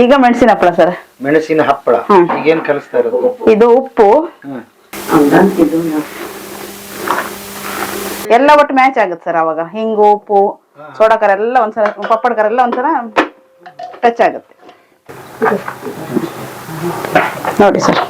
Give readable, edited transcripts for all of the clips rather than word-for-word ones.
ಈಗ ಮೆಣಸಿನ ಹಪ್ಪಳ ಸರ್. ಮೆಣಸಿನ ಹಪ್ಪಳ. ಈಗೇನ್ ಕಲಿಸ್ತಾ ಇರೋದು? ಇದು ಉಪ್ಪು ಎಲ್ಲ ಒಟ್ಟು ಮ್ಯಾಚ್ ಆಗುತ್ತೆ ಸರ್. ಅವಾಗ ಹಿಂಗು, ಉಪ್ಪು, ಸೋಡಾ ಖಾರ ಎಲ್ಲ ಒಂದ್ಸಲ, ಪಪ್ಪಡ ಖಾರ ಎಲ್ಲ ಒಂದ್ಸಲ ಟಚ್ ಆಗುತ್ತೆ ನೋಡಿ ಸರ್.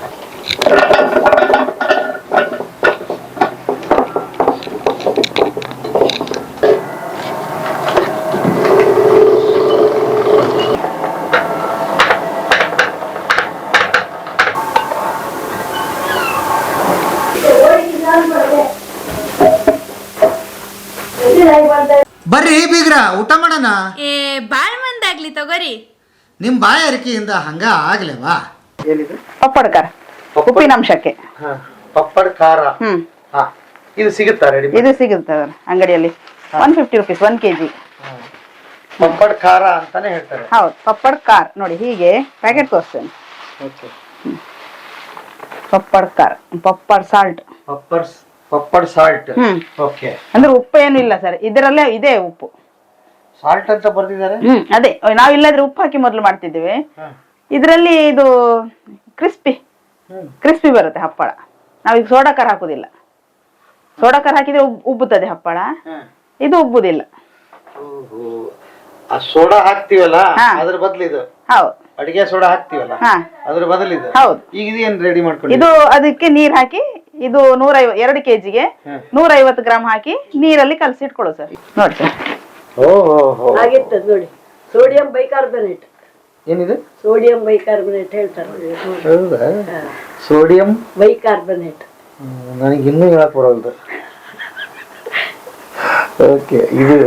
ಬರ್ರಿ ಬೀಗ್ರ, ಊಟ ಮಾಡೋಣ. ಬಾಳ್ ಮಂದಾಗ್ಲಿ ತಗೋರಿ. ನಿಮ್ ಬಾಯ ಅರಿಕೆಯಿಂದ ಹಂಗ ಆಗ್ಲೇವಾ? ಪಪ್ಪಡ ಖಾರ ಉಪ್ಪಿನಂಶಕ್ಕೆ. ಪಪ್ಪಡ ಖಾರ ಇದು ಸಿಗುತ್ತಾ? ರೆಡಿ ಇದು ಸಿಗುತ್ತೆ ಅಂಗಡಿಯಲ್ಲಿ. 150 rupees 1 kg. ಪಪ್ಪಡ ಖಾರ ಅಂತಾನೆ ಹೇಳ್ತಾರೆ. ಹೌದು, ಪಪ್ಪಡ ಖಾರ ನೋಡಿ. ಹೀಗೆ ಪ್ಯಾಕೆಟ್ ತೋರಿಸ್ತೇನೆ. ಪಪ್ಪಡ ಖಾರ, ಪಪ್ಪಡ ಸಾಲ್ಟ್, ಪಪ್ಪಡ ಸಾಲ್ಟ್. ಓಕೆ, ಅಂದ್ರೆ ಉಪ್ಪು ಏನು ಇಲ್ಲ ಸರ್, ಇದರಲ್ಲೇ ಇದೆ ಉಪ್ಪು. ಸಾಲ್ಟ್ ಅಂತ ಬರ್ತಿದ್ದಾರೆ. ಅದೇ ನಾವ್ ಇಲ್ಲದ್ರೆ ಉಪ್ಪು ಹಾಕಿ ಮೊದಲು ಮಾಡ್ತಿದ್ದೇವೆ. ಇದರಲ್ಲಿ ಇದು ಕ್ರಿಸ್ಪಿ ಬರುತ್ತೆ ಹಪ್ಪಳ. ನಾವೀಗ ಸೋಡಾ ಖಾರ ಹಾಕುದಿಲ್ಲ. ಸೋಡಾ ಖಾರ ಹಾಕಿದ್ರೆ ಉಬ್ಬುತ್ತದೆ ಹಪ್ಪಳ, ಇದು ಉಬ್ಬುದಿಲ್ಲ. ಸೋಡಾ ಹಾಕ್ತಿವಲ್ಲ ಅದ್ರ ಬದಲು ಇದು. ಹೌದು, ಅಡಿಗೆ ಸೋಡಾ ಹಾಕ್ತಿವಲ್ಲ ಅದ್ರ ಬದಲು ಇದು. ಹೌದು. ಈಗ ಇದೇನ್ ರೆಡಿ ಮಾಡ್ಕೊಂಡು? ಇದು ಅದಕ್ಕೆ ನೀರ್ ಹಾಕಿ, ಇದು 2 kgಗೆ 150 ಗ್ರಾಮ್ ಹಾಕಿ ನೀರಲ್ಲಿ ಕಲಸಿಟ್ಕೊಳ್ಳೋ ಸರ್. ನೋಡಿ ಸರ್. ಆಗಿರ್ತದೆ ನೋಡಿ. Sodium bicarbonate. ಏನಿದೆ? ಸೋಡಿಯಂ ಬೈಕಾರ್ಬನೇಟ್ ಹೇಳ್ತಾರೆ. ಹೌದಾ? Sodium bicarbonate. ನನಗೆ ಇನ್ನೂ ಹೇಳಕ್ ಬರೋದು. ಓಕೆ, ಇದು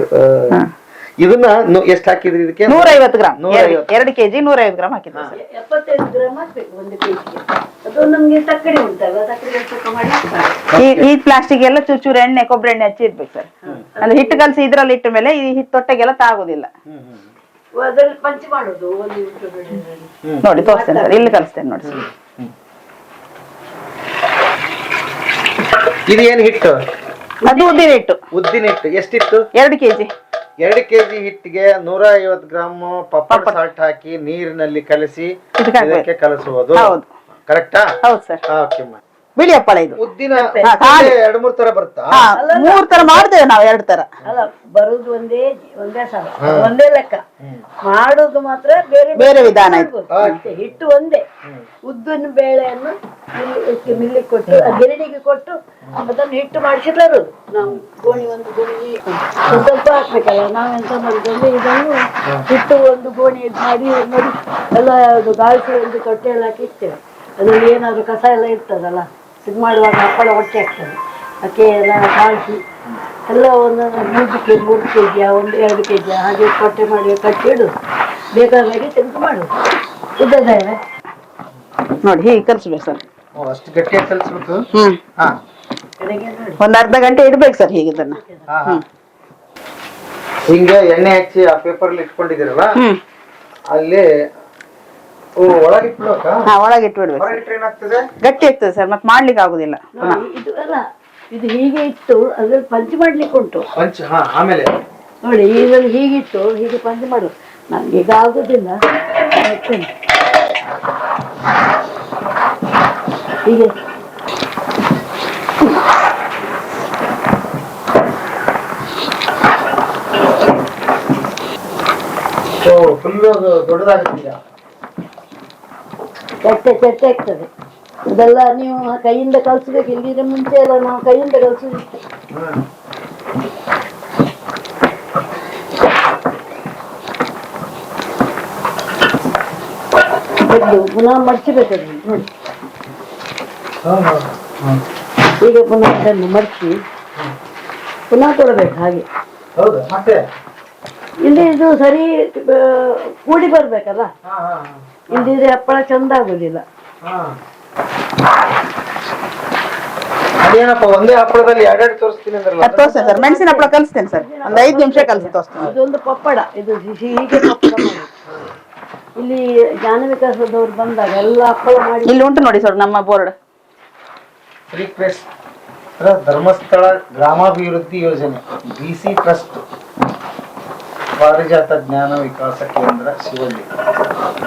ಇದನ್ನ ಎಷ್ಟು ಹಾಕಿದ್ರಿ ಇದಕ್ಕೆ? 150 ಗ್ರಾಮ್. 2 kg 150 ಗ್ರಾಮ್ ಹಾಕಿದ್ವಿ ಸರ್. 75 ಗ್ರಾಮ್ ಹಾಕ್ಬೇಕು 1 kgಗೆ. ಅದು ನಮ್ಗೆ ತಕ್ಕಡಿ ಉಂಟಲ್ಲ, ತಕ್ಕಡಿ ತಕ್ಕ ಮಾಡಿ ಹಾಕ್ತಾರೆ. ಈ ಪ್ಲಾಸ್ಟಿಕ್ ಎಲ್ಲ ಚೂಚೂರು ಎಣ್ಣೆ, ಕೊಬ್ಬರಿ ಎಣ್ಣೆ ಹಚ್ಚಿ ಇರ್ಬೇಕು ಸರ್. ಅಂದ್ರೆ ಹಿಟ್ಟು ಕಲಸಿ ಇದ್ರಲ್ಲಿ ಇಟ್ಟ ಮೇಲೆ ಈ ಹಿಟ್ಟು ತೊಟ್ಟೆಗೆಲ್ಲ ತಾಗೋದಿಲ್ಲ. ಅದ್ರಲ್ಲಿ ಪಂಚ್ ಮಾಡೋದು ನೋಡಿ ತೋರಿಸ್ತೇನೆ ಸರ್, ಇಲ್ಲಿ ಕಲಿಸ್ತೇನೆ ನೋಡಿ ಸರ್. ಇದು ಏನ್ ಹಿಟ್ಟು? ಅದು ಉದ್ದಿನ ಹಿಟ್ಟು. ಉದ್ದಿನ ಹಿಟ್ಟು ಎಷ್ಟಿತ್ತು? 2 kg. 2 kg ಹಿಟ್ಟಿಗೆ 150 ಗ್ರಾಮ್ ಪಪ್ಪಡ ಸಾಲ್ಟ್ ಹಾಕಿ ನೀರಿನಲ್ಲಿ ಕಲಸಿ ಇದಕ್ಕೆ ಕಲಸುವುದು. ಹೌದು, ಕರೆಕ್ಟಾ? ಹೌದು ಸರ್. ಓಕೆ. ಬಿಳಿ ಹಪ್ಪಳ ಇದು. ಉದ್ದಿನ 2-3 ತರ ಬರುತ್ತಾ? 3 ತರ ಮಾಡ್ತೇವೆ ನಾವು. 2 ತರ ಅಲ್ಲ, ಬರುದು ಒಂದೇ ಸಲ, ಒಂದೇ ಲೆಕ್ಕ. ಮಾಡುದು ಮಾತ್ರ ಬೇರೆ ವಿಧಾನ ಇದು. ಹಿಟ್ಟು ಒಂದೇ. ಉದ್ದಿನ ಬೇಳೆಯನ್ನು ಮಿಲ್ಲಿಗೆ ಕೊಟ್ಟು, ಗಿರಣಿಗೆ ಕೊಟ್ಟು ಅದನ್ನು ಹಿಟ್ಟು ಮಾಡಿಸಿ ತರುದು. ನಾವು ಒಂದು ಗೋಣಿ ಸ್ವಲ್ಪ ಹಾಕ್ಬೇಕಲ್ಲ. ನಾವೆಂತ ಮಾಡಿದ್ರೆ ಇದನ್ನು ಹಿಟ್ಟು ಒಂದು ಗೋಣಿ ಮಾಡಿ ನೋಡಿ ಎಲ್ಲ ಗಾಳಿಸಿ ಒಂದು ತೊಟ್ಟೆಯಲ್ಲಿ ಹಾಕಿ ಇಡ್ತೇವೆ. ಅದರಲ್ಲಿ ಏನಾದ್ರು ಕಸ ಎಲ್ಲ ಇರ್ತದಲ್ಲ, ಇದು ಮಾಡುವಾಗ ಹಪ್ಪಳ ಹೊಟ್ಟೆ ಆಗ್ತದೆ. ಅಕ್ಕಿ ಎಲ್ಲ ಕಾಯಿಸಿ ಎಲ್ಲ ಒಂದು 3 kg 3 kg 2 kg ಹಾಗೆ ಕೊಟ್ಟೆ ಮಾಡಿ ಕಟ್ಟಿಡು. ಬೇಕಾದಾಗೆ ತೆಗೆದು ಮಾಡುದು. ಉದ್ದದ ನೋಡಿ ಹೀಗೆ ಕಲಿಸ್ಬೇಕು ಸರ್. ಅಷ್ಟು ಗಟ್ಟಿಯಾಗಿ ಕಲಿಸ್ಬೇಕು. ಒಂದು ಅರ್ಧ ಗಂಟೆ ಇಡ್ಬೇಕು ಸರ್ ಹೀಗೆ ಇದನ್ನ. ಹಿಂಗೆ ಎಣ್ಣೆ ಹಚ್ಚಿ ಆ ಪೇಪರ್ ಇಟ್ಕೊಂಡಿದ್ದೀರಲ್ಲ, ಅಲ್ಲಿ ಒಳಗಿಟ್ಬಿಡ್ಬೇಕು. ಗಟ್ಟಿ ಆಗ್ತದೆ ಸರ್, ಮತ್ತೆ ಮಾಡ್ಲಿಕ್ಕೆ ಆಗುದಿಲ್ಲ. ಇದು ಅಲ್ಲ, ಇದು ಹೀಗೆ ಇಟ್ಟು ಅದ್ರಲ್ಲಿ ಪಂಚ್ ಮಾಡ್ಲಿಕ್ಕೆ ಉಂಟು. ಆಮೇಲೆ ನೋಡಿ ಇದರಲ್ಲಿ ಹೀಗಿಟ್ಟು ಹೀಗೆ ಪಂಚ್ ಮಾಡು. ನನ್ಗೆ ಈಗ ಆಗುದಿಲ್ಲ. ಹೀಗೆ ಫುಲ್ ದೊಡ್ಡದಾಗುತ್ತೆ. ಚಟ್ಟೆ ಆಗ್ತದೆ. ಇದೆಲ್ಲ ನೀವು ಕೈಯಿಂದ ಕಲ್ಸ್ಬೇಕು. ಇಲ್ಲಿದ್ರೆ ಮುಂಚೆ ಎಲ್ಲ ನಾವು ಕೈಯಿಂದ ಕಲ್ಸೋದಿತ್ತು. ಪುನಃ ಮಡ್ಚಬೇಕು ನೋಡಿ. ಈಗ ಪುನಃ ಅದನ್ನು ಮಡ್ಚಿ ಪುನಃ ಕೊಡಬೇಕು ಹಾಗೆ. ಇಲ್ಲಿ ಇದು ಸರಿ ಕೂಡಿ ಬರ್ಬೇಕಲ್ಲ, ಇಲ್ಲಿದ್ರೆ ಹಪ್ಪಳ ಚಂದ ಆಗುದಿಲ್ಲ. ಅದೇನಪ್ಪ ಒಂದೇ ಹಪ್ಪಳದಲ್ಲಿ 2 ತೋರಿಸ್ತೀನಿ ಅಂದ್ರಲ್ಲ? ತೋರಿಸ್ತೇನೆ ಸರ್, ಮೆಣಸಿನ ಹಪ್ಪಳ ಕಲಿಸ್ತೇನೆ ಸರ್. ಒಂದು 5 ನಿಮಿಷ ಕಲಿಸಿ ತೋರಿಸ್ತೇನೆ. ಇದೊಂದು ಪಪ್ಪಡ, ಇದು ಹೀಗೆ ಪಪ್ಪಡ ಮಾಡಿ. ಇಲ್ಲಿ ಜ್ಞಾನ ವಿಕಾಸದವ್ರು ಬಂದಾಗ ಎಲ್ಲ ಹಪ್ಪಳ ಮಾಡಿ. ಇಲ್ಲಿ ಉಂಟು ನೋಡಿ ಸರ್ ನಮ್ಮ ಬೋರ್ಡ್. ಧರ್ಮಸ್ಥಳ ಗ್ರಾಮಾಭಿವೃದ್ಧಿ ಯೋಜನೆ, BC ಟ್ರಸ್ಟ್. ಪಾರಿಜಾತ ಜ್ಞಾನ ವಿಕಾಸ ಕೇಂದ್ರ ಶಿವಳ್ಳಿ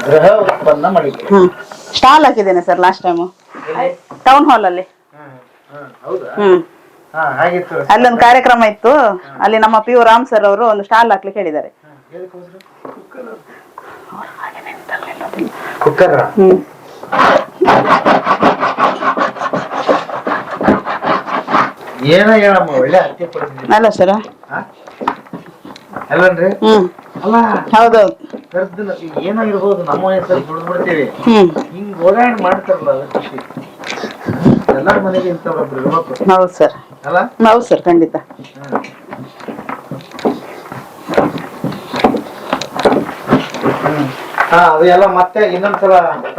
ಗೃಹ ಉತ್ಪನ್ನ ಮಳಿಗೆ. ಸ್ಟಾಲ್ ಹಾಕಿದ್ದೇನೆ sir last time town hall ಅಲ್ಲಿ. ಹೌದಾ? ಹ್ಮ್ ಹಾಗಿತ್ತು. ಅಲ್ಲೊಂದು ಕಾರ್ಯಕ್ರಮ ಇತ್ತು, ಅಲ್ಲಿ ನಮ್ಮ ಪಿ ಯು ರಾಮ್ ಸರ್ ಅವರು ಒಂದು ಸ್ಟಾಲ್ ಹಾಕ್ಲಿಕ್ಕೆ ಹೇಳಿದ್ದಾರೆ. ಕುಕ್ಕರ್ ಏನ ಹೇಳಮ್ಮ, ಒಳ್ಳೆ ಹತ್ತಿ ಪಡ್ತಿದ್ದೀನಿ ಅಲ್ಲ ಸರ್. ಅಲ್ಲನ್ರಿ? ಅಲ್ಲ ಹೌದೌದು. ಏನೋ ಇರ್ಬೋದು, ನಮ್ಮ ವಯಸ್ಸಲ್ಲಿ ದುಡ್ದ್ಬಿಡ್ತೀವಿ. ಹಿಂಗ್ ಓಡಾಡಿ ಮಾಡ್ತಾರಲ್ಲ ಅದು ಖುಷಿ. ಎಲ್ಲರ ಮನೆಗೆ ಇಂಥವ್ರೊಬ್ರು ಇರ್ಬೇಕು. ಹೌದು ಸರ್. ಅಲ್ಲ? ಹೌದು ಸರ್, ಖಂಡಿತ. ಅದೆಲ್ಲ ಮತ್ತೆ ಇನ್ನೊಂದ್ಸಲ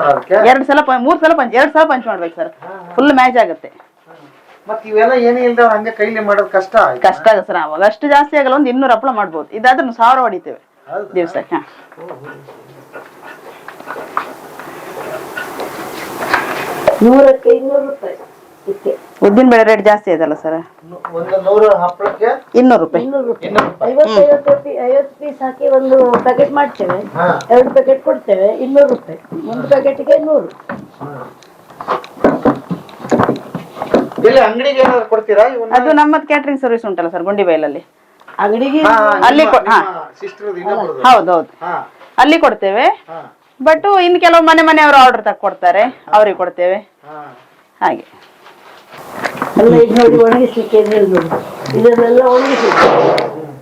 ಅದಕ್ಕೆ 2 ಸಲ 3 ಸಲ ಪಂಚ್ 2 ಸಲ ಪಂಚ್ ಮಾಡ್ಬೇಕು ಸರ್, ಫುಲ್ ಮ್ಯಾಚ್ ಆಗುತ್ತೆ. ಮತ್ ಇವೆಲ್ಲ ಏನೇ ಇಲ್ದವ್ರ ಹಂಗೆ ಕೈಲಿ ಮಾಡೋದು ಕಷ್ಟ ಕಷ್ಟ ಆಗುತ್ತೆ ಸರ್. ಅವಾಗ ಅಷ್ಟು ಜಾಸ್ತಿ ಆಗಲ್ಲ, ಒಂದು 200 ಹಪ್ಪಳ ಮಾಡ್ಬೋದು. ಇದಾದ್ರೆ 1000 ಹೊಡಿತೇವೆ ದಿವಸಕ್ಕೆ. ನೂರಕ್ಕೆ 200 ರೂಪಾಯಿ. ಉದ್ದಿನ ಬೇಳೆ ರೇಟ್ ಜಾಸ್ತಿ ಆಯ್ತಲ್ಲ ಸರ್. ಒಂದು 100 ಹಪ್ಪಳಕ್ಕೆ 200 ರೂಪಾಯಿ. 50 ಪೀಸ್ ಹಾಕಿ ಒಂದು ಪ್ಯಾಕೆಟ್ ಮಾಡ್ತೇವೆ, 2 ಪ್ಯಾಕೆಟ್ ಕೊಡ್ತೇವೆ, 200 ರೂಪಾಯಿ. 1 ಪ್ಯಾಕೆಟ್ಗೆ 100. ಇಲ್ಲಿ ಅಂಗಡಿಗೆ ಏನಾದ್ರು ಕೊಡ್ತೀರಾ? ಅದು ನಮ್ಮದು ಕ್ಯಾಟರಿಂಗ್ ಸರ್ವಿಸ್ ಉಂಟಲ್ಲ ಸರ್ ಗುಂಡಿಬೈಲಲ್ಲಿ, ಅಂಗಡಿಗೆ ಅಲ್ಲಿ ಹೌದೌದು ಅಲ್ಲಿ ಕೊಡ್ತೇವೆ. ಬಟ್ ಇನ್ನು ಕೆಲವು ಮನೆಯವರು ಆರ್ಡರ್ ತಕ್ಕೊಡ್ತಾರೆ, ಅವ್ರಿಗೆ ಕೊಡ್ತೇವೆ ಹಾಗೆ. ಎಲ್ಲ ಇದು ನೋಡಿ ಒಣಗಿಸ್ಲಿಕ್ಕೆ ಇದನ್ನೆಲ್ಲ ಒಣಗಿಸ್ಲಿಕ್ಕೆ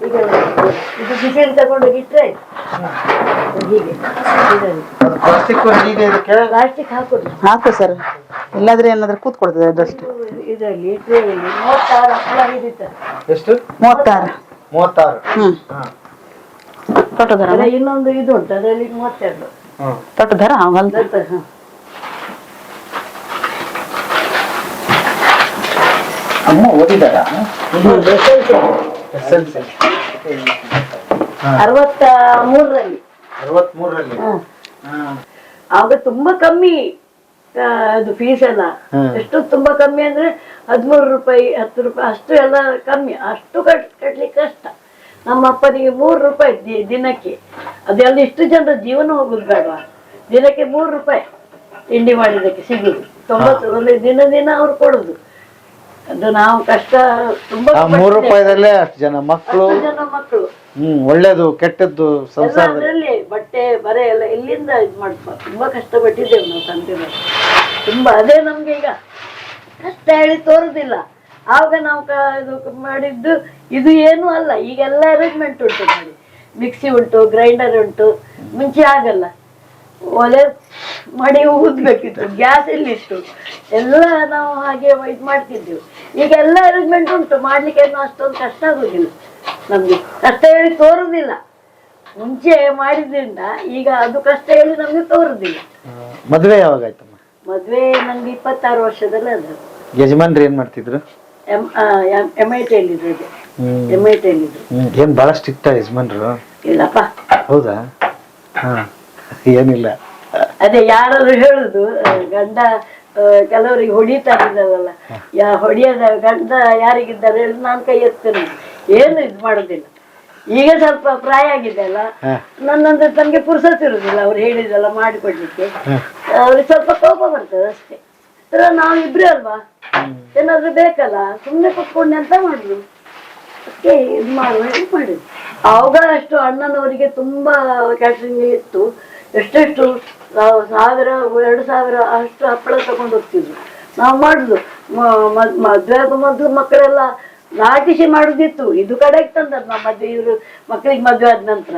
ಈಗ ಇದು ಬಿಸಿಲು ತಗೊಂಡೋಗಿ ಇಟ್ರೆ ಹೀಗೆ ಪ್ಲಾಸ್ಟಿಕ್ ಹಾಕು ಸರ್, ಇಲ್ಲಾದ್ರೆ ಏನಾದ್ರೂ ಕೂತ್ಕೊಡ್ತದೆ ಅದಷ್ಟು. ಇದರಲ್ಲಿ ಟ್ರೇಯಲ್ಲಿ 36 ಹಪ್ಪಳ ಹಿಡಿತಾರೆ. ಎಷ್ಟು? 36. ತೊಟ್ಟದರ ಇನ್ನೊಂದು ಇದು ಉಂಟು, ಅದರಲ್ಲಿ 32. ತೊಟ್ಟದರ ಅಮ್ಮ ಓದಿದಾರ? 63ರಲ್ಲಿ. 63ರಲ್ಲಿ ಆಗ ತುಂಬಾ ಕಮ್ಮಿ ಅದು ಫೀಸ್ ಎಲ್ಲ. ಎಷ್ಟು ತುಂಬಾ ಕಮ್ಮಿ ಅಂದ್ರೆ 13 ರೂಪಾಯಿ 10 ರೂಪಾಯಿ ಅಷ್ಟು ಎಲ್ಲ ಕಮ್ಮಿ. ಅಷ್ಟು ಕಟ್ಲಿಕ್ಕೆ ಕಷ್ಟ. ನಮ್ಮ ಅಪ್ಪನಿಗೆ 3 ರೂಪಾಯಿ ದಿನಕ್ಕೆ. ಅದೆಲ್ಲ ಇಷ್ಟು ಜನರ ಜೀವನ ಹೋಗುದು ಬೇಡವಾ? ದಿನಕ್ಕೆ 3 ರೂಪಾಯಿ ತಿಂಡಿ ಮಾಡಿದಕ್ಕೆ ಸಿಗುದು. 90 ದಿನ ಅವ್ರು ಕೊಡುದು. ಅದು ನಾವು ಕಷ್ಟ ತುಂಬಾ. 3 ರೂಪಾಯಿದಲ್ಲೇ ಅಷ್ಟು ಜನ ಮಕ್ಕಳು ಒಳ್ಳೇದು ಕೆಟ್ಟದ್ದು ಸಂಸಾರದಲ್ಲಿ ಬಟ್ಟೆ ಬರೆ ಎಲ್ಲ ಎಲ್ಲಿಂದ ಇದು ಮಾಡ್ತಾರೆ. ತುಂಬಾ ಕಷ್ಟಪಟ್ಟಿದ್ದೇವೆ ನಾವು ತಂದೆಗಳು ತುಂಬಾ. ಅದೇ ನಮ್ಗೆ ಈಗ ಕಷ್ಟ ಹೇಳಿ ತೋರುದಿಲ್ಲ. ಆವಾಗ ನಾವು ಇದು ಮಾಡಿದ್ದು ಇದು ಏನು ಅಲ್ಲ. ಈಗೆಲ್ಲ ಅರೇಂಜ್ಮೆಂಟ್ ಉಂಟು ಮಾಡಿ, ಮಿಕ್ಸಿ ಉಂಟು, ಗ್ರೈಂಡರ್ ಉಂಟು. ಮುಂಚೆ ಆಗಲ್ಲ, ಒಲೆ ಮಾಡಿ ಊದ್ಬೇಕಿತ್ತು, ಗ್ಯಾಸ್ ಎಲ್ಲಿತ್ತು, ಎಲ್ಲ ನಾವು ಹಾಗೆ ಇದು ಮಾಡ್ತಿದ್ದೆವು. ಈಗ ಎಲ್ಲ ಅರೇಂಜ್ಮೆಂಟ್ ಉಂಟು, ಮಾಡ್ಲಿಕ್ಕೆ ಏನು ಅಷ್ಟೊಂದು ಕಷ್ಟ ಆಗುದಿಲ್ಲ ನಮ್ಗೆ. ಕಷ್ಟ ಹೇಳಿ ತೋರುದಿಲ್ಲ. ಮುಂಚೆ ಮಾಡಿದ್ರಿಂದ ಈಗ ಅದು ಕಷ್ಟ ಹೇಳಿ ನಮ್ಗೆ ತೋರುದಿಲ್ಲ. ಮದ್ವೆ ಯಾವಾಗ ಆಯ್ತಮ್ಮ? ಮದ್ವೆ ನಂಗೆ 26 ವರ್ಷದಲ್ಲಿ ಅದು. ಯಜಮಾನ್ರು ಏನ್ ಮಾಡ್ತಿದ್ರು? MIT ಇದ್ರು. ಏನ್ ಬಹಳ ಸ್ಟ್ರಿಕ್ಟ್ ಯಜಮಾನ್ರು? ಇಲ್ಲಪ್ಪ. ಹೌದಾ? ಏನಿಲ್ಲ. ಅದೇ ಯಾರಾದ್ರೂ ಹೇಳುದು ಗಂಡ ಕೆಲವರಿಗೆ ಹೊಡಿತಾರಿದ್ದಾರಲ್ಲ, ಹೊಡಿಯದ ಗಂಡ ಯಾರಿಗಿದ್ದಾರೆ ಹೇಳಿ ನಾನು ಕೈ ಎತ್ತೇನೆ, ಏನು ಇದು ಮಾಡುದಿಲ್ಲ. ಈಗ ಸ್ವಲ್ಪ ಪ್ರಾಯ ಆಗಿದೆ ಅಲ್ಲ, ನನ್ನಂದ್ರೆ ತನ್ಗೆ ಪುರ್ಸತ್ತಿರುದಿಲ್ಲ ಅವ್ರು ಹೇಳಿದೆಲ್ಲ ಮಾಡಿಕೊಡ್ಲಿಕ್ಕೆ. ಅವ್ರಿಗೆ ಸ್ವಲ್ಪ ಕೋಪ ಬರ್ತದೆ ಅಷ್ಟೇ. ನಾವು ಇಬ್ರೇ ಅಲ್ವಾ, ಏನಾದ್ರು ಬೇಕಲ್ಲ, ಸುಮ್ಮನೆ ಕುತ್ಕೊಂಡೆ ಅಂತ ಮಾಡುದು, ಅದಕ್ಕೆ ಇದು ಮಾಡಿದ್ರು. ಆವಾಗ ಅಷ್ಟು ಅಣ್ಣನವರಿಗೆ ತುಂಬಾ ಕ್ಯಾಟ್ರಿಂಗ್ ಇತ್ತು. ಎಷ್ಟೆಷ್ಟು 1000 2000 ಅಷ್ಟು ಹಪ್ಪಳ ತಗೊಂಡು ಹೋಗ್ತಿದ್ರು. ನಾವು ಮಾಡುದು ಮದ್ವೆ ಮೊದಲು ಮಕ್ಕಳೆಲ್ಲ ನಾಟಿಸಿ ಮಾಡುದಿತ್ತು. ಇದು ಕಡೆಗೆ ತಂದದ್ದು ನಮ್ಮ ಮದ್ವೆ, ಇವ್ರು ಮಕ್ಕಳಿಗೆ ಮದ್ವೆ ಆದ ನಂತರ.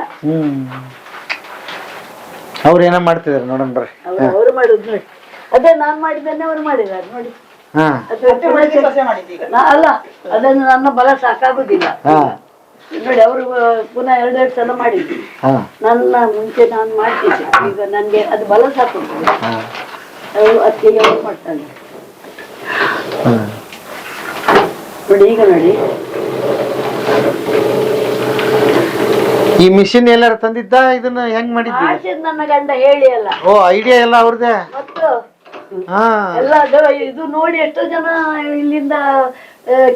ಅವ್ರು ಏನೋ ಮಾಡ್ತಿದಾರೆ ನೋಡೋಣ ಬರ್ರಿ. ಅವ್ರು ಮಾಡುದು ನೋಡಿ, ಅದೇ ನಾನ್ ಮಾಡಿದ್ದೇನೆ ಅವ್ರು ಮಾಡಿದ್ದಾರೆ ನೋಡಿ. ಅಲ್ಲ, ಅದನ್ನು ನನ್ನ ಬಲ ಸಾಕಾಗುದಿಲ್ಲ ನೋಡಿ. ಅವರು ಪುನಃ 2 ಸಲ ಮಾಡಿದ್ರು. ನನ್ನ ಮುಂಚೆ ನಾನು ಮಾಡ್ತಿದ್ದೆ, ಈಗ ನನ್ಗೆ ಅದು ಬಲ ಸಾಕುತ್ತದೆ. ಅವರು ಅತ್ತಿಗೆ ಅವ್ರು ಮಾಡ್ತಾರೆ ನೋಡಿ. ಈಗ ನೋಡಿ, ಈ ಮಿಷಿನ್ ಎಲ್ಲಾರು ತಂದಿದ್ದ? ಇದನ್ನ ಹೆಂಗ್ ಮಾಡಿದ್ದಿ? ನನ್ನ ಗಂಡ ಹೇಳಿ ಅಲ್ಲ. ಓ, ಐಡಿಯಾ ಎಲ್ಲ ಅವ್ರದೇ. ಮತ್ತು ಎಲ್ಲ ಇದು ನೋಡಿ ಎಷ್ಟೋ ಜನ ಇಲ್ಲಿಂದ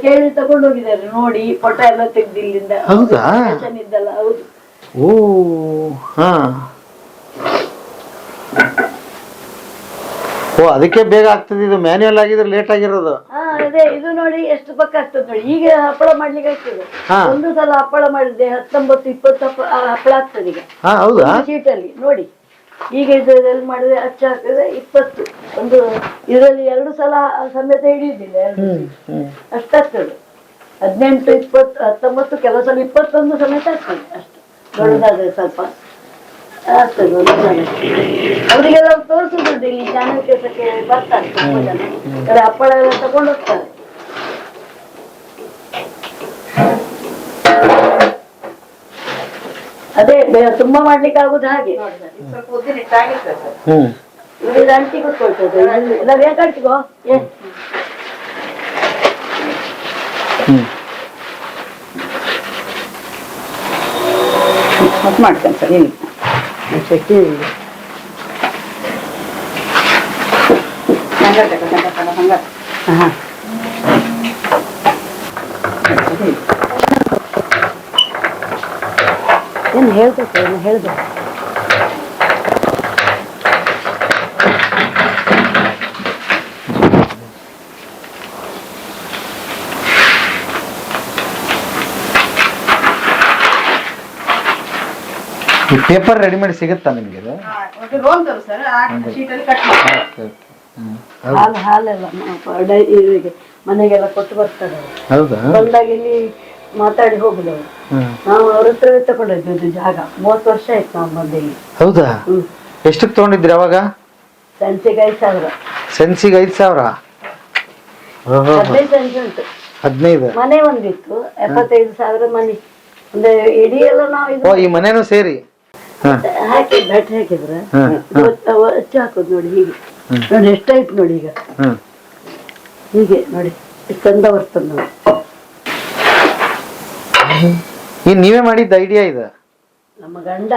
ಕೇಳಿ ತಗೊಂಡು ಹೋಗಿದ್ದಾರೆ ನೋಡಿ. ಫೋಟೋ ಎಲ್ಲ ತೆಗ್ದು ಇಲ್ಲಿಂದ ಇದ್ದಲ್ಲ. ಹೌದು, ಓ ಹಾ ಓ ಅದಕ್ಕೆ ಬೇಗ ಆಗ್ತದೆ. ಇದು ಮ್ಯಾನ್ಯುಯಲ್ ಆಗಿದ್ರೆ ಲೇಟ್ ಆಗಿರೋದು. ಹಾ ಅದೇ ಇದು ನೋಡಿ ಎಷ್ಟು ಪಕ್ಕ ಆಗ್ತದೆ ನೋಡಿ. ಈಗ ಹಪ್ಪಳ ಮಾಡ್ಲಿಕ್ಕೆ ಆಗ್ತದೆ. ಹಾ. ಒಂದು ಸಲ ಹಪ್ಪಳ ಮಾಡಿದ್ರೆ 19-20 ಹಪ್ಪಳ ಆಗ್ತದೆ ಈಗ. ಹಾ ಹೌದಾ? ಶೀಟಲ್ಲಿ ನೋಡಿ. ಈಗ ಇದರಲ್ಲಿ ಮಾಡಿದ್ರೆ ಅಚ್ಚ ಹಾಕಿದ್ರೆ 20 ಒಂದು ಇದರಲ್ಲಿ 2 ಸಲ ಸಮೇತ ಹಿಡಿಯುದಿಲ್ಲ. ಅಷ್ಟಾಗ್ತದೆ. 18, 20, 19 ಕೆಲವು ಸಲ 21 ಸಮೇತ ಆಗ್ತದೆ. ಅಷ್ಟು ದೊಡ್ಡದಾದ್ರೆ ಸ್ವಲ್ಪ ಆಗ್ತದೆ. ಒಂದು ಸಲ ಅವರಿಗೆಲ್ಲ ತೋರಿಸುದುಂಟು. ಇಲ್ಲಿ ಚಾನಲ್ ಕೆಲಸಕ್ಕೆ ಬರ್ತಾರೆ ತುಂಬ ಜನ. ಹಪ್ಪಳ ಎಲ್ಲ ತಗೊಂಡು ಹೋಗ್ತಾರೆ. ಅದೇ ತುಂಬಾ ಮಾಡ್ಲಿಕ್ಕೆ ಆಗುದು ಹಾಗೆ. ಸ್ವಲ್ಪ ಉದ್ದಿನ ಹಿಟ್ಟಾಗಿರ್ತದೆ ಸರ್. ಇದು ಅಂಟಿ ಕೂತ್ಕೊಳ್ತದೆ. ಇಲ್ಲ ಬೇಗ ಅಂಟಿಗೋ. ಮತ್ತೆ ಮಾಡ್ತೇನೆ ಸರ್. ಇಲ್ಲಿ ಹಾ ಏನು ಹೇಳ್ಬೇಕು ಏನು ಹೇಳ್ಬೇಕು. ಈ ಪೇಪರ್ ರೆಡಿಮೇಡ್ ಸಿಗುತ್ತಾ ನಿಮ್ಗೆ ಇದು? ರೋಲ್ ಸರ್ ಶೀಟಲ್ಲಿ ಕಟ್ ಮಾಡಿ. ಹಾಲೆಲ್ಲ ಇವರಿಗೆ ಮನೆಗೆಲ್ಲ ಕೊಟ್ಟು ಬರ್ತಾರೆ. ಹೌದಾ? ಬಂದಾಗ ಇಲ್ಲಿ ಮಾತಾಡಿ ಹೋಗುದು ಅವರು. ನಾವು ಅವ್ರ ಹತ್ರವೇ ತಗೊಂಡಿದ್ವಿ ಇದು ಜಾಗ. 30 ವರ್ಷ ಆಯ್ತು ನಾವು ಬಂದಿಲ್ಲಿ. ಹೌದಾ? ಎಷ್ಟಕ್ಕೆ ತಗೊಂಡಿದ್ರಿ ಅವಾಗ? ಸಂಚಿಗೆ 5,000. ಸೆನ್ಸಿಗೆ 5,000? 15 ಸೆನ್ಸ್ ಉಂಟು. 15 ಮನೆ ಒಂದಿತ್ತು. 75,000 ಮನೆ. ಅಂದ್ರೆ ಇಡೀ ಎಲ್ಲ ನಾವು ಇದು ಈ ಮನೇನು ಸೇರಿ ಹಾಕಿ ಬ್ಯಾಟ್ರಿ ಹಾಕಿದ್ರೆ ಹಚ್ಚಿ ಹಾಕೋದು ನೋಡಿ. ಹೀಗೆ ನೋಡಿ ಎಷ್ಟಾಯ್ತು ನೋಡಿ. ಈಗ ಹೀಗೆ ನೋಡಿ ಎಷ್ಟು ಚಂದ ಬರ್ತದೆ ನೋಡಿ. ಇನ್ ನೀವೇ ಮಾಡಿದ್ದ ಐಡಿಯಾ ಇದು? ನಮ್ಮ ಗಂಡ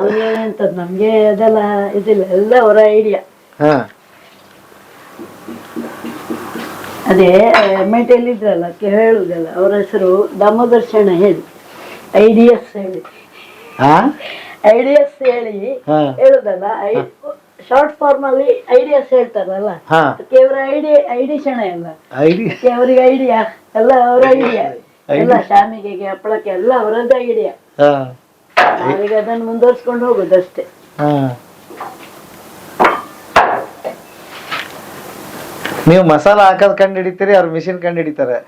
ಅವನೇನಂತದ್ ನಮ್ಗೆ ಅದೆಲ್ಲ ಇದಿಲ್ಲ. ಎಲ್ಲ ಅವರ ಐಡಿಯಾ. ಅದೇ ಮೆಟೆಲ್ ಇದ್ರಲ್ಲ ಹೇಳುದಲ್ಲ. ಅವರ ಹೆಸರು ದಾಮೋದರ್ ಶೆಣ ಹೇಳಿ. ಐಡಿಯಸ್ ಹೇಳಿ ಐಡಿಯಸ್ ಹೇಳಿ ಹೇಳುದಲ್ಲ. ಶಾರ್ಟ್ ಫಾರ್ಮ್ ಅಲ್ಲಿ ಐಡಿಯಾಸ್ ಹೇಳ್ತಾರಲ್ಲ. ಅವರ ಐಡಿ ಶೆಣ ಎಲ್ಲ ಅವರಿಗೆ ಐಡಿಯಾ ಎಲ್ಲ ಅವರ ಐಡಿಯಾ ಎಲ್ಲ. ಶಾಮಿಗೆ ಹಪ್ಪಳಕ್ಕೆ ಎಲ್ಲ ಅವರದ್ದು ಐಡಿಯಾ. ನಾವೀಗ ಅದನ್ನು ಮುಂದುವರ್ಸ್ಕೊಂಡು ಹೋಗುದಷ್ಟೇ. ನೀವು ಮಸಾಲ ಹಾಕೋದ್ ಕಂಡು ಹಿಡಿತೀರಿ, ಅವ್ರ ಮಿಷಿನ್ ಕಂಡು ಹಿಡಿತಾರೆ.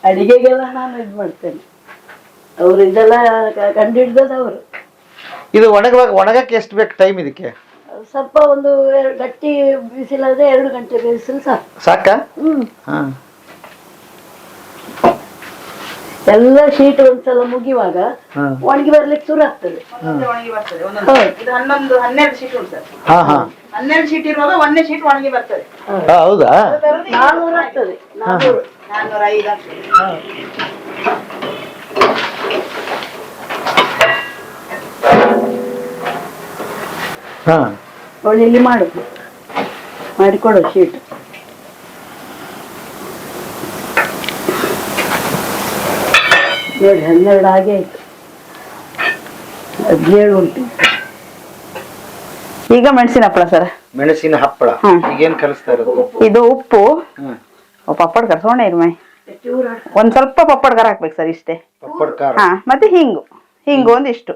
ಅಡಿಗೆಗೆಲ್ಲ ನಾನು ಇದು ಮಾಡ್ತೇನೆ. ಅವ್ರು ಇದೆಲ್ಲ ಕಂಡು ಹಿಡ್ದದ ಅವರು. ಇದು ಒಣಗಕ್ಕೆ ಎಷ್ಟು ಬೇಕು ಟೈಮ್ ಇದಕ್ಕೆ? ಸ್ವಲ್ಪ ಒಂದು ಗಟ್ಟಿ ಬಿಸಿಲಾದ್ರೆ 2 ಗಂಟೆ ಬಿಸಿಲು ಸಾಕಾ? ಎಲ್ಲ ಶೀಟ್ ಒಂದ್ಸಲ ಮುಗಿಯುವಾಗ ಒಣಗಿ ಬರ್ಲಿಕ್ಕೆ ಶುರು ಆಗ್ತದೆ. ಒಣಗಿ ಬರ್ತದೆ. ಇದು 11-12 ಶೀಟ್ ಉಂಟು ಸರ್. 12 ಶೀಟ್ ಇರುವಾಗ 1ನೇ ಶೀಟ್ ಒಣಗಿ ಬರ್ತದೆ. ಹೌದಾ? 400 ಆಗ್ತದೆ. 405 ಆಗ್ತದೆ. ಇಲ್ಲಿ ಮಾಡುದು ಮಾಡಿಕೊಡು ಶೀಟ್. ನೋಡಿ 12 ಹಾಗೆ ಆಯ್ತು. 17 ಉಂಟು. ಈಗ ಮೆಣಸಿನ ಹಪ್ಪಳ ಸರ್. ಮೆಣಸಿನ ಹಪ್ಪಳ ಈಗೇನ್ ಕಲಿಸ್ತಾ ಇರೋದು? ಇದು ಉಪ್ಪು, ಪಪ್ಪಡ್ ಖಾರ ಸೋಣೆ ಇರ್ಮೈ, ಒಂದ್ ಸ್ವಲ್ಪ ಪಪ್ಪಡ್ ಖಾರ ಹಾಕ್ಬೇಕು ಸರ್. ಇಷ್ಟೇ. ಪಪ್ಪಡ್ ಖಾರ. ಮತ್ತೆ ಹಿಂಗು ಒಂದಿಷ್ಟು.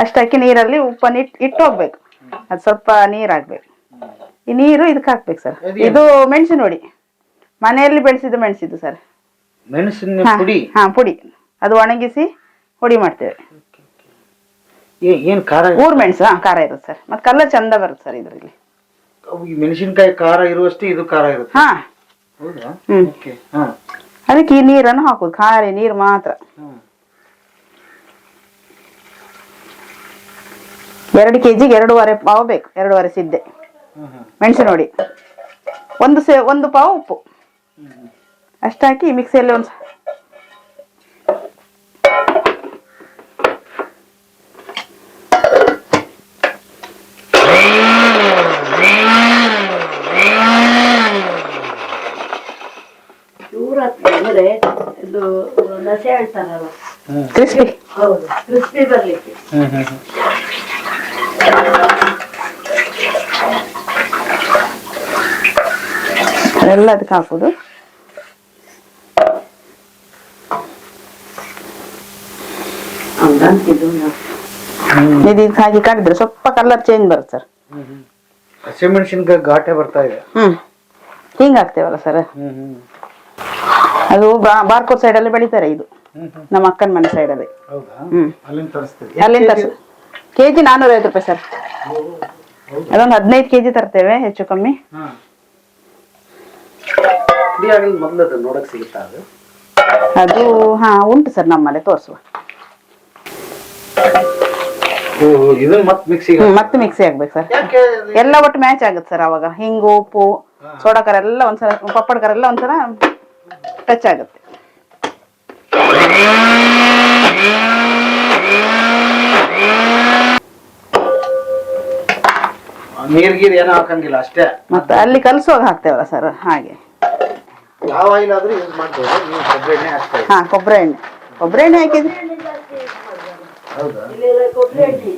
ಅಷ್ಟಾಕಿ ನೀರಲ್ಲಿ ಉಪ್ಪನ್ನು ಇಟ್ಟು ಹೋಗ್ಬೇಕು. ಅದು ಸ್ವಲ್ಪ ನೀರ್ ಹಾಕ್ಬೇಕು. ಈ ನೀರು ಇದಕ್ಕೆ ಹಾಕ್ಬೇಕು ಸರ್. ಇದು ಮೆಣಸು ನೋಡಿ, ಮನೆಯಲ್ಲಿ ಬೆಳೆಸಿದ್ದು ಮೆಣಸಿದ್ದು ಸರ್. ಮೆಣಸಿನ ಪುಡಿ? ಪುಡಿ. ಅದು ಒಣಗಿಸಿ ಪುಡಿ ಮಾಡ್ತೇವೆ. ಏನ್ ಖಾರ? ಊರ್ ಮೆಣಸು ಖಾರ ಇರುತ್ತೆ ಸರ್. ಮತ್ತೆ ಕಲರ್ ಚಂದ ಬರುತ್ತೆ ಸರ್ ಇದರಲ್ಲಿ. ಮೆಣಸಿನಕಾಯಿ ಖಾರ ಇರುವಷ್ಟೇ ಇದು ಖಾರ ಇರುತ್ತೆ. ಅದಕ್ಕೆ ಈ ನೀರನ್ನು ಹಾಕುದು. ಖಾರಿ ನೀರು ಮಾತ್ರ. 2 kg 2.5 ಪಾವು ಬೇಕು. 2.5 ಸಿದ್ದೆ ಮೆಣಸು ನೋಡಿ. ಒಂದು ಪಾವು ಉಪ್ಪು ಅಷ್ಟಾಕಿ ಮಿಕ್ಸಿಯಲ್ಲಿ ಒಂದು ಚೂರ ಅಂದ್ರೆ ನಸೆ ಹೇಳ್ತಾರಲ್ಲ, ಕ್ರಿಸ್ಪಿ. ಹೌದು, ಕ್ರಿಸ್ಪಿ ಬರ್ಲಿಕ್ಕೆ. ಅದೆಲ್ಲ ಅದಕ್ಕೆ ಹಾಕೋದು. ಇದು ಹಾಕಿ ಕಡಿದ್ರೆ ಸ್ವಲ್ಪ ಕಲರ್ ಚೇಂಜ್ ಬರುತ್ತೆ ಸರ್. ಹಸಿಮೆಣಸಿನ್ಕಾಯಿ ಘಾಟೆ ಬರ್ತಾ ಇದೆ. ಹಿಂಗ್ ಹಾಕ್ತೇವಲ್ಲ ಸರ್, ಅದು ಬಾರ್ಕೋಟ್ ಸೈಡ್ ಅಲ್ಲಿ ಬೆಳಿತಾರೆ. ಇದು ನಮ್ಮ ಅಕ್ಕನ ಮನೆ ಸೈಡ್ ಅಲ್ಲಿ. ಅಲ್ಲಿಂದ ತರಿಸ್ತೀವಿ. ಅಲ್ಲಿಂದ ಕೆಜಿ 450 ರೂಪಾಯಿ ಸರ್. ಅದೊಂದು 15 ಕೆಜಿ ತರ್ತೇವೆ ಹೆಚ್ಚು ಕಮ್ಮಿ. ಮೊದಲದು ನೋಡಕ್ ಸಿಗುತ್ತಾ ಅದು? ಅದು ಹಾ ಉಂಟು ಸರ್, ನಮ್ಮಲ್ಲೇ ತೋರಿಸುವ. ಇದನ್ನ ಮತ್ತೆ ಮಿಕ್ಸಿ ಆಗ್ಬೇಕು ಸರ್. ಎಲ್ಲ ಒಟ್ಟು ಮ್ಯಾಚ್ ಆಗುತ್ತೆ ಸರ್. ಅವಾಗ ಹಿಂಗು, ಉಪ್ಪು, ಸೋಡಾ ಖಾರ ಎಲ್ಲ ಒಂದ್ಸಲ, ಪಪ್ಪಡ ಖಾರ ಎಲ್ಲ ಒಂದ್ಸಲ ಟಚ್ ಆಗುತ್ತೆ. ನೀರ್ಗೀರ್ ಏನೋ ಹಾಕಂಗಿಲ್ಲ ಅಷ್ಟೇ. ಮತ್ತೆ ಅಲ್ಲಿ ಕಲ್ಸುವಾಗ ಹಾಕ್ತೇವಲ್ಲ ಸರ್, ಹಾಗೆ. ಯಾವ ಆಯಿಲ್ ಆದ್ರೂ ಯೂಸ್ ಮಾಡ್ಬೋದು. ನೀವು ಕೊಬ್ಬರಿ ಎಣ್ಣೆ ಹಾಕ್ತಾ ಇದ್ದೀರಿ. ಹಾ, ಕೊಬ್ಬರಿ ಎಣ್ಣೆ ಹಾಕಿದ್ರೆ. ಹೌದಾ? ಇಲ್ಲೆಲ್ಲ ಕೊಬ್ಬರಿ ಎಣ್ಣೆ.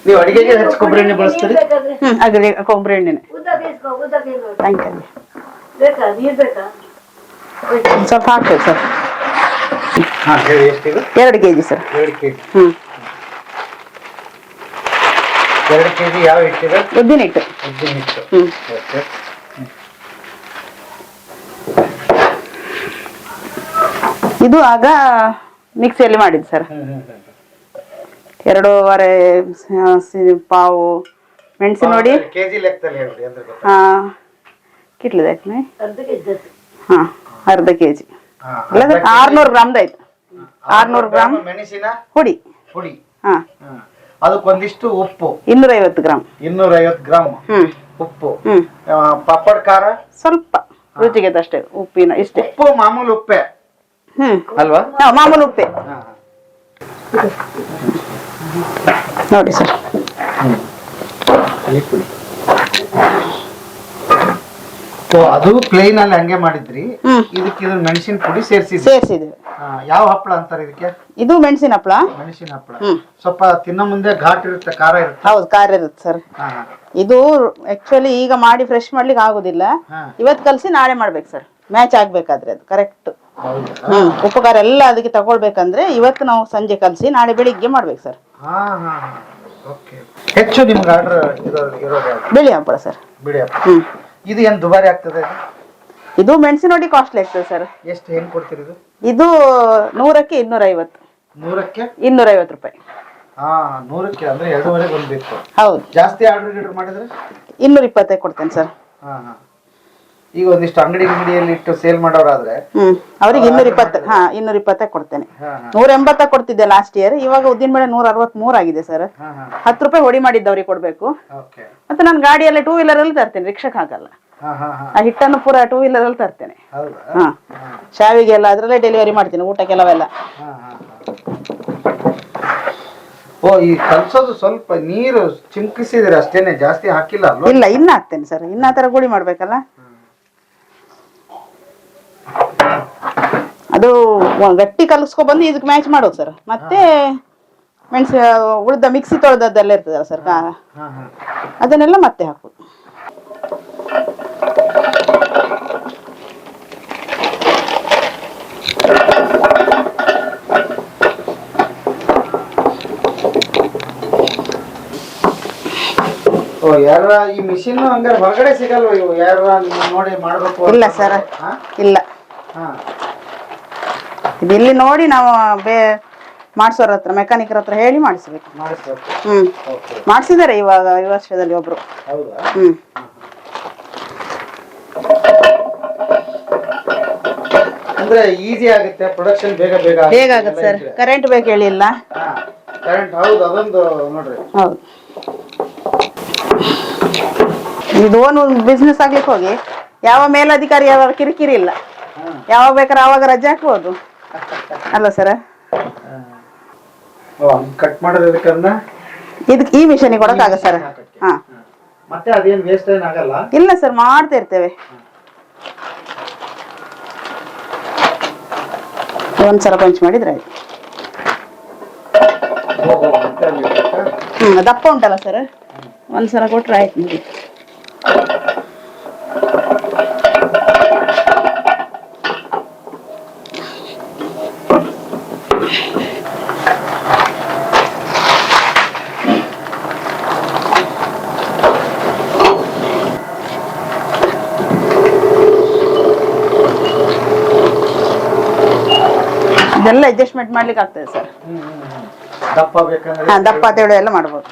ನೀವು ಅಡಿಗೆಗೆ ಹೆಚ್ಚು ಕೊಬ್ಬರಿ ಎಣ್ಣೆ ಬಳಸ್ತೀರಿ? ಬೇಕಾದ್ರೆ ಅದೇ ಕೊಬ್ಬರಿ ಎಣ್ಣೆನೆ. ಉದ್ದ ಬೇಯಿಸ್ಕೊ, ಉದ್ದ ಬೇಯಿಸ್ಕೊ. Thank you. ಬೇಕಾ ನೀರ್ ಬೇಕಾ? ಸ್ವಲ್ಪ ಹಾಕ್ತೇವೆ ಸರ್. ಹಾ ಹೇಳಿ, ಎಷ್ಟಿದೆ? 2 ಕೆಜಿ ಸರ್. 2 ಕೆಜಿ. 2 ಕೆಜಿ ಯಾವ ಹಿಟ್ಟಿದೆ? ಉದ್ದಿನ ಹಿಟ್ಟು. ಉದ್ದಿನ ಹಿಟ್ಟು. ಓಕೆ. ಇದು ಆಗ ಮಿಕ್ಸಿಯಲ್ಲಿ ಮಾಡಿದ್ದು ಸರ್. 2.5 ಪಾವು ಮೆಣಸು ನೋಡಿ. ಕೆಜಿ ಲೆಕ್ಕದಲ್ಲಿ ಹೇಳ್ರಿ ಅಂದ್ರೆ ಗೊತ್ತಾಗುತ್ತೆ. ಹಾ, ಕಿಟ್ಲಿದೆ. ಅರ್ಧ ಕೆಜಿ. ಹಾ, ಅರ್ಧ ಕೆಜಿ. ಇಲ್ಲ ಸರ್, 600 ಗ್ರಾಮ್ದು ಆಯ್ತು. 600 ಗ್ರಾಮ್ ಮೆಣಸಿನ ಹುಡಿ. ಹಾ, ಅದಕ್ಕೊಂದಿಷ್ಟು ಉಪ್ಪು. 250 ಗ್ರಾಮ್. 250 ಗ್ರಾಮ್ ಉಪ್ಪು. ಪಪ್ಪಡ ಖಾರ ಸ್ವಲ್ಪ ರುಚಿಗೆ ಅಷ್ಟೇ, ಉಪ್ಪಿನ ಇಷ್ಟೇ. ಉಪ್ಪು ಮಾಮೂಲು ಉಪ್ಪೆ ಅಲ್ವಾ? ಮಾಮೂಲು ಉಪ್ಪೆ ನೋಡಿ ಸರ್. ಅದು ಪ್ಲೇನ್ ಅಲ್ಲಿ ಹಂಗೆ ಮಾಡಿದ್ರಿ. ಇದಕ್ಕೆ ಇದು ಮೆಣಸಿನ ಪುಡಿ ಸೇರಿಸಿದ್ವಿ. ಯಾವ ಹಪ್ಪಳ ಅಂತಾರೆ ಇದಕ್ಕೆ? ಇದು ಮೆಣಸಿನ ಹಪ್ಪಳ. ಮೆಣಸಿನ ಹಪ್ಪಳ ಸ್ವಲ್ಪ ತಿನ್ನೋ ಮುಂದೆ ಘಾಟ್ ಇರುತ್ತೆ, ಖಾರ ಇರುತ್ತೆ. ಹೌದು, ಖಾರ ಇರುತ್ತೆ ಸರ್. ಇದು ಆಕ್ಚುಲಿ ಈಗ ಮಾಡಿ ಫ್ರೆಶ್ ಮಾಡ್ಲಿಕ್ಕೆ ಆಗುದಿಲ್ಲ. ಇವತ್ತು ಕಲ್ಸಿ ನಾಳೆ ಮಾಡ್ಬೇಕು ಸರ್. ಮ್ಯಾಚ್ ಆಗ್ಬೇಕಾದ್ರೆ ಅದು ಕರೆಕ್ಟ್. ಉಪ್ಪು ಖಾರ ಎಲ್ಲ ಅದಕ್ಕೆ ತಗೊಳ್ಬೇಕಂದ್ರೆ ಇವತ್ತು ನಾವು ಸಂಜೆ ಕಲ್ಸಿ ನಾಳೆ ಬೆಳಿಗ್ಗೆ ಮಾಡ್ಬೇಕು ಸರ್. ಹೆಚ್ಚು ನಿಮ್ಗೆ ಆರ್ಡರ್ ಬಿಳಿ ಹಪ್ಪಳ ಸರ್. ಬಿಳಿ ಹಪ್ಪಳ. ಇದು ಏನ್ ದುಬಾರಿ ಆಗ್ತದೆ? ಇದು ಮೆಣಸಿನ ನೋಡಿ ಕಾಸ್ಟ್ಲಿ ಆಗ್ತದೆ ಸರ್. ಎಷ್ಟು ಹೆಂಗ್ ಕೊಡ್ತೀರಿ ಇದು? ಇದು 100ಕ್ಕೆ 250. 100ಕ್ಕೆ 250 ರೂಪಾಯಿ. 100ಕ್ಕೆ ಅಂದ್ರೆ 2.5 ಬಂದ್ಬೇಕು. ಹೌದು. ಜಾಸ್ತಿ ಆರ್ಡರ್ ಮಾಡಿದ್ರೆ 220 ಕೊಡ್ತೇನೆ ಸರ್. ಈಗ ಒಂದಿಷ್ಟು ಅಂಗಡಿಯಲ್ಲಿ ಇಟ್ಟು ಸೇಲ್ ಮಾಡೋರಾದ್ರೆ ಅವ್ರಿಗೆ 220. 220 ಕೊಡ್ತೇನೆ. 180 ಕೊಡ್ತಿದ್ದೆ ಲಾಸ್ಟ್ ಇಯರ್. ಇವಾಗ ಉದ್ದಿನ ಬೇಳೆ 163 ಆಗಿದೆ ಸರ್. 10 ರೂಪಾಯಿ ಹೊಡಿ ಮಾಡಿದ್ದವ್ರಿಗೆ ಕೊಡ್ಬೇಕು. ಮತ್ತೆ ನಾನು ಗಾಡಿಯಲ್ಲಿ 2 ವೀಲರ್ ಅಲ್ಲಿ ತರ್ತೇನೆ, ರಿಕ್ಷಾಕ್ ಹಾಕಲ್ಲ. ಆ ಹಿಟ್ಟನ್ನು ಪೂರ 2 ವೀಲರ್ ಅಲ್ಲಿ ತರ್ತೇನೆ. ಶಾವಿಗೆ ಎಲ್ಲ ಅದ್ರಲ್ಲೇ ಡೆಲಿವರಿ ಮಾಡ್ತೀನಿ, ಊಟ ಕೆಲವೆಲ್ಲ. ಈ ಕಲ್ಸೋದು ಸ್ವಲ್ಪ ನೀರು ಚಿಮ್ಕಿಸಿದ್ರೆ ಅಷ್ಟೇನೆ, ಜಾಸ್ತಿ ಹಾಕಿಲ್ಲ? ಇಲ್ಲ, ಇನ್ನ ಹಾಕ್ತೇನೆ ಸರ್. ಇನ್ನ ಆ ತರ ಗುಳಿ ಮಾಡ್ಬೇಕಲ್ಲ. ಅದು ಗಟ್ಟಿ ಕಲಸ್ಕೊ ಬಂದು ಇದಕ್ಕೆ ಮ್ಯಾಚ್ ಮಾಡೋದು ಸರ್. ಮತ್ತೆ ಮೆಣಸು ಉಳಿದ ಮಿಕ್ಸಿ ತೊಳೆದದ್ದೆಲ್ಲ ಇರ್ತದಲ್ಲ ಸರ್, ಅದನ್ನೆಲ್ಲ ಮತ್ತೆ ಹಾಕುದು. ಯಾರ ಈ ಮಿಷಿನ್ ಹಂಗಾರೆ ಹೊರಗಡೆ ಸಿಗಲ್ವ? ಇವು ಯಾರ ನೋಡಿ ಮಾಡ್ಬೇಕು? ಇಲ್ಲ ಸರ್, ಇಲ್ಲ. ಇಲ್ಲಿ ನೋಡಿ ನಾವು ಮಾಡ್ಸೋರ ಹತ್ರ, ಮೆಕ್ಯಾನಿಕರ ಹತ್ರ ಹೇಳಿ ಮಾಡಿಸ್ಬೇಕು. ಮಾಡಿಸಿದ್ದಾರೆ ಇವಾಗ ಈ ವರ್ಷದಲ್ಲಿ ಒಬ್ರು. ಅಂದ್ರೆ ಈಸಿ ಆಗುತ್ತೆ, ಪ್ರೊಡಕ್ಷನ್ ಬೇಗ ಆಗುತ್ತೆ ಸರ್. ಕರೆಂಟ್ ಬೇಕು ಹೇಳಿಲ್ಲ. ಕರೆಂಟ್ ಹೌದು, ಅದೊಂದು ನೋಡ್ರಿ. ಹೌದು, ಇದು ಓನ್ ಬಿಸ್ನೆಸ್ ಆಗ್ಲಿಕ್ಕೆ ಹೋಗಿ ಯಾವ ಮೇಲಧಿಕಾರಿ ಯಾವ ಕಿರಿಕಿರಿ ಇಲ್ಲ. ಯಾವಾಗ ಬೇಕಾದ್ರೆ ಆವಾಗ ರಜೆ ಹಾಕ್ಬೋದು ಅಲ್ಲ ಸರ್. ಕಟ್ ಮಾಡೋದಕ್ಕೆ ಇದಕ್ಕೆ ಈ ಮಿಷನ್ ಕೊಡಕ್ಕಾಗ ಸರ್. ಮತ್ತೆ ಅದೇನು ವೇಸ್ಟ್ ಏನು ಆಗಲ್ಲ? ಇಲ್ಲ ಸರ್, ಮಾಡ್ತಾ ಇರ್ತೇವೆ. ಒಂದ್ಸಲ ಪಂಚ್ ಮಾಡಿದ್ರೆ ಆಯ್ತು. ದಪ್ಪ ಉಂಟಲ್ಲ ಸರ್, ಒಂದ್ಸಲ ಕೊಟ್ರೆ ಆಯ್ತು ನಿಮಗೆ. ಇದೆಲ್ಲ ಅಡ್ಜಸ್ಟ್ಮೆಂಟ್ ಮಾಡ್ಲಿಕ್ಕೆ ಆಗ್ತದೆ ಸರ್. ದಪ್ಪ ಬೇಕಂದ್ರೆ ಹಾ, ದಪ್ಪ ತೆಳು ಎಲ್ಲ ಮಾಡ್ಬೋದು.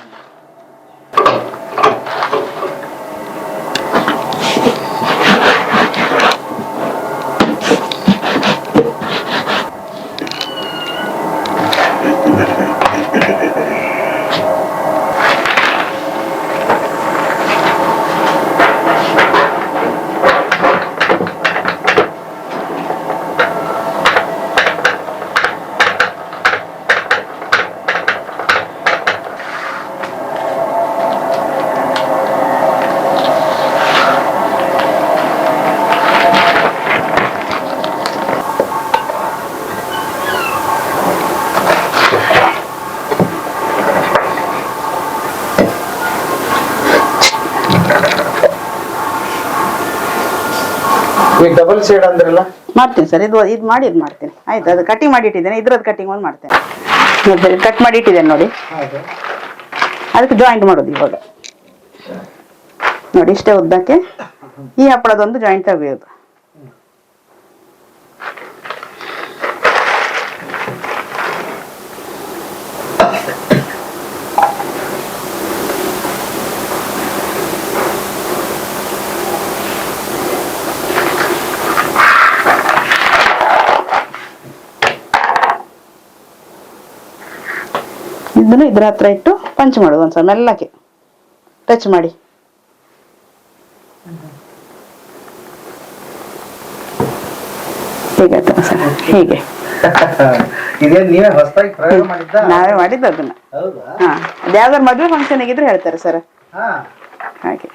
ಈಗ ಡಬಲ್ ಶೇಡ್ ಅಂದ್ರಲ್ಲ, ಮಾಡ್ತೀನಿ ಸರ್. ಇದು ಮಾಡಿ ಇದು ಮಾಡ್ತೀನಿ. ಆಯ್ತು, ಅದು ಕಟಿಂಗ್ ಮಾಡಿ ಇಟ್ಟಿದ್ದೇನೆ. ಇದ್ರದ್ದು ಕಟಿಂಗ್ ಒಂದು ಮಾಡ್ತೇನೆ. ಕಟ್ ಮಾಡಿ ಇಟ್ಟಿದ್ದೇನೆ ನೋಡಿ. ಅದಕ್ಕೆ ಜಾಯಿಂಟ್ ಮಾಡೋದು ಇವಾಗ ನೋಡಿ. ಇಷ್ಟೇ ಉದ್ದಕ್ಕೆ ಈ ಹಪ್ಪಳದೊಂದು ಜಾಯಿಂಟ್ ತೆಗೆಯೋದು. ಇದನ್ನು ಇದ್ರ ಹತ್ರ ಇಟ್ಟು ಪಂಚ್ ಮಾಡೋದು. ಒಂದ್ಸಲ ಮೆಲ್ಲಕ್ಕೆ ಟಚ್ ಮಾಡಿ. ಹೀಗೆ ಸರ್, ಹೀಗೆ ಇದೇನ್ ನೀವೇ ಹೊಸದಾಗಿ ಪ್ರಯೋಗ ಮಾಡಿದ್ದ? ನಾವೇ ಮಾಡಿದ್ದು ಅದನ್ನ. ಹೌದಾ? ಹಾ, ಅದು ಯಾವ್ದಾದ್ರು ಮದುವೆ ಫಂಕ್ಷನ್ ಆಗಿದ್ರೆ ಹೇಳ್ತಾರೆ ಸರ್. ಹಾ, ಹಾಗೆ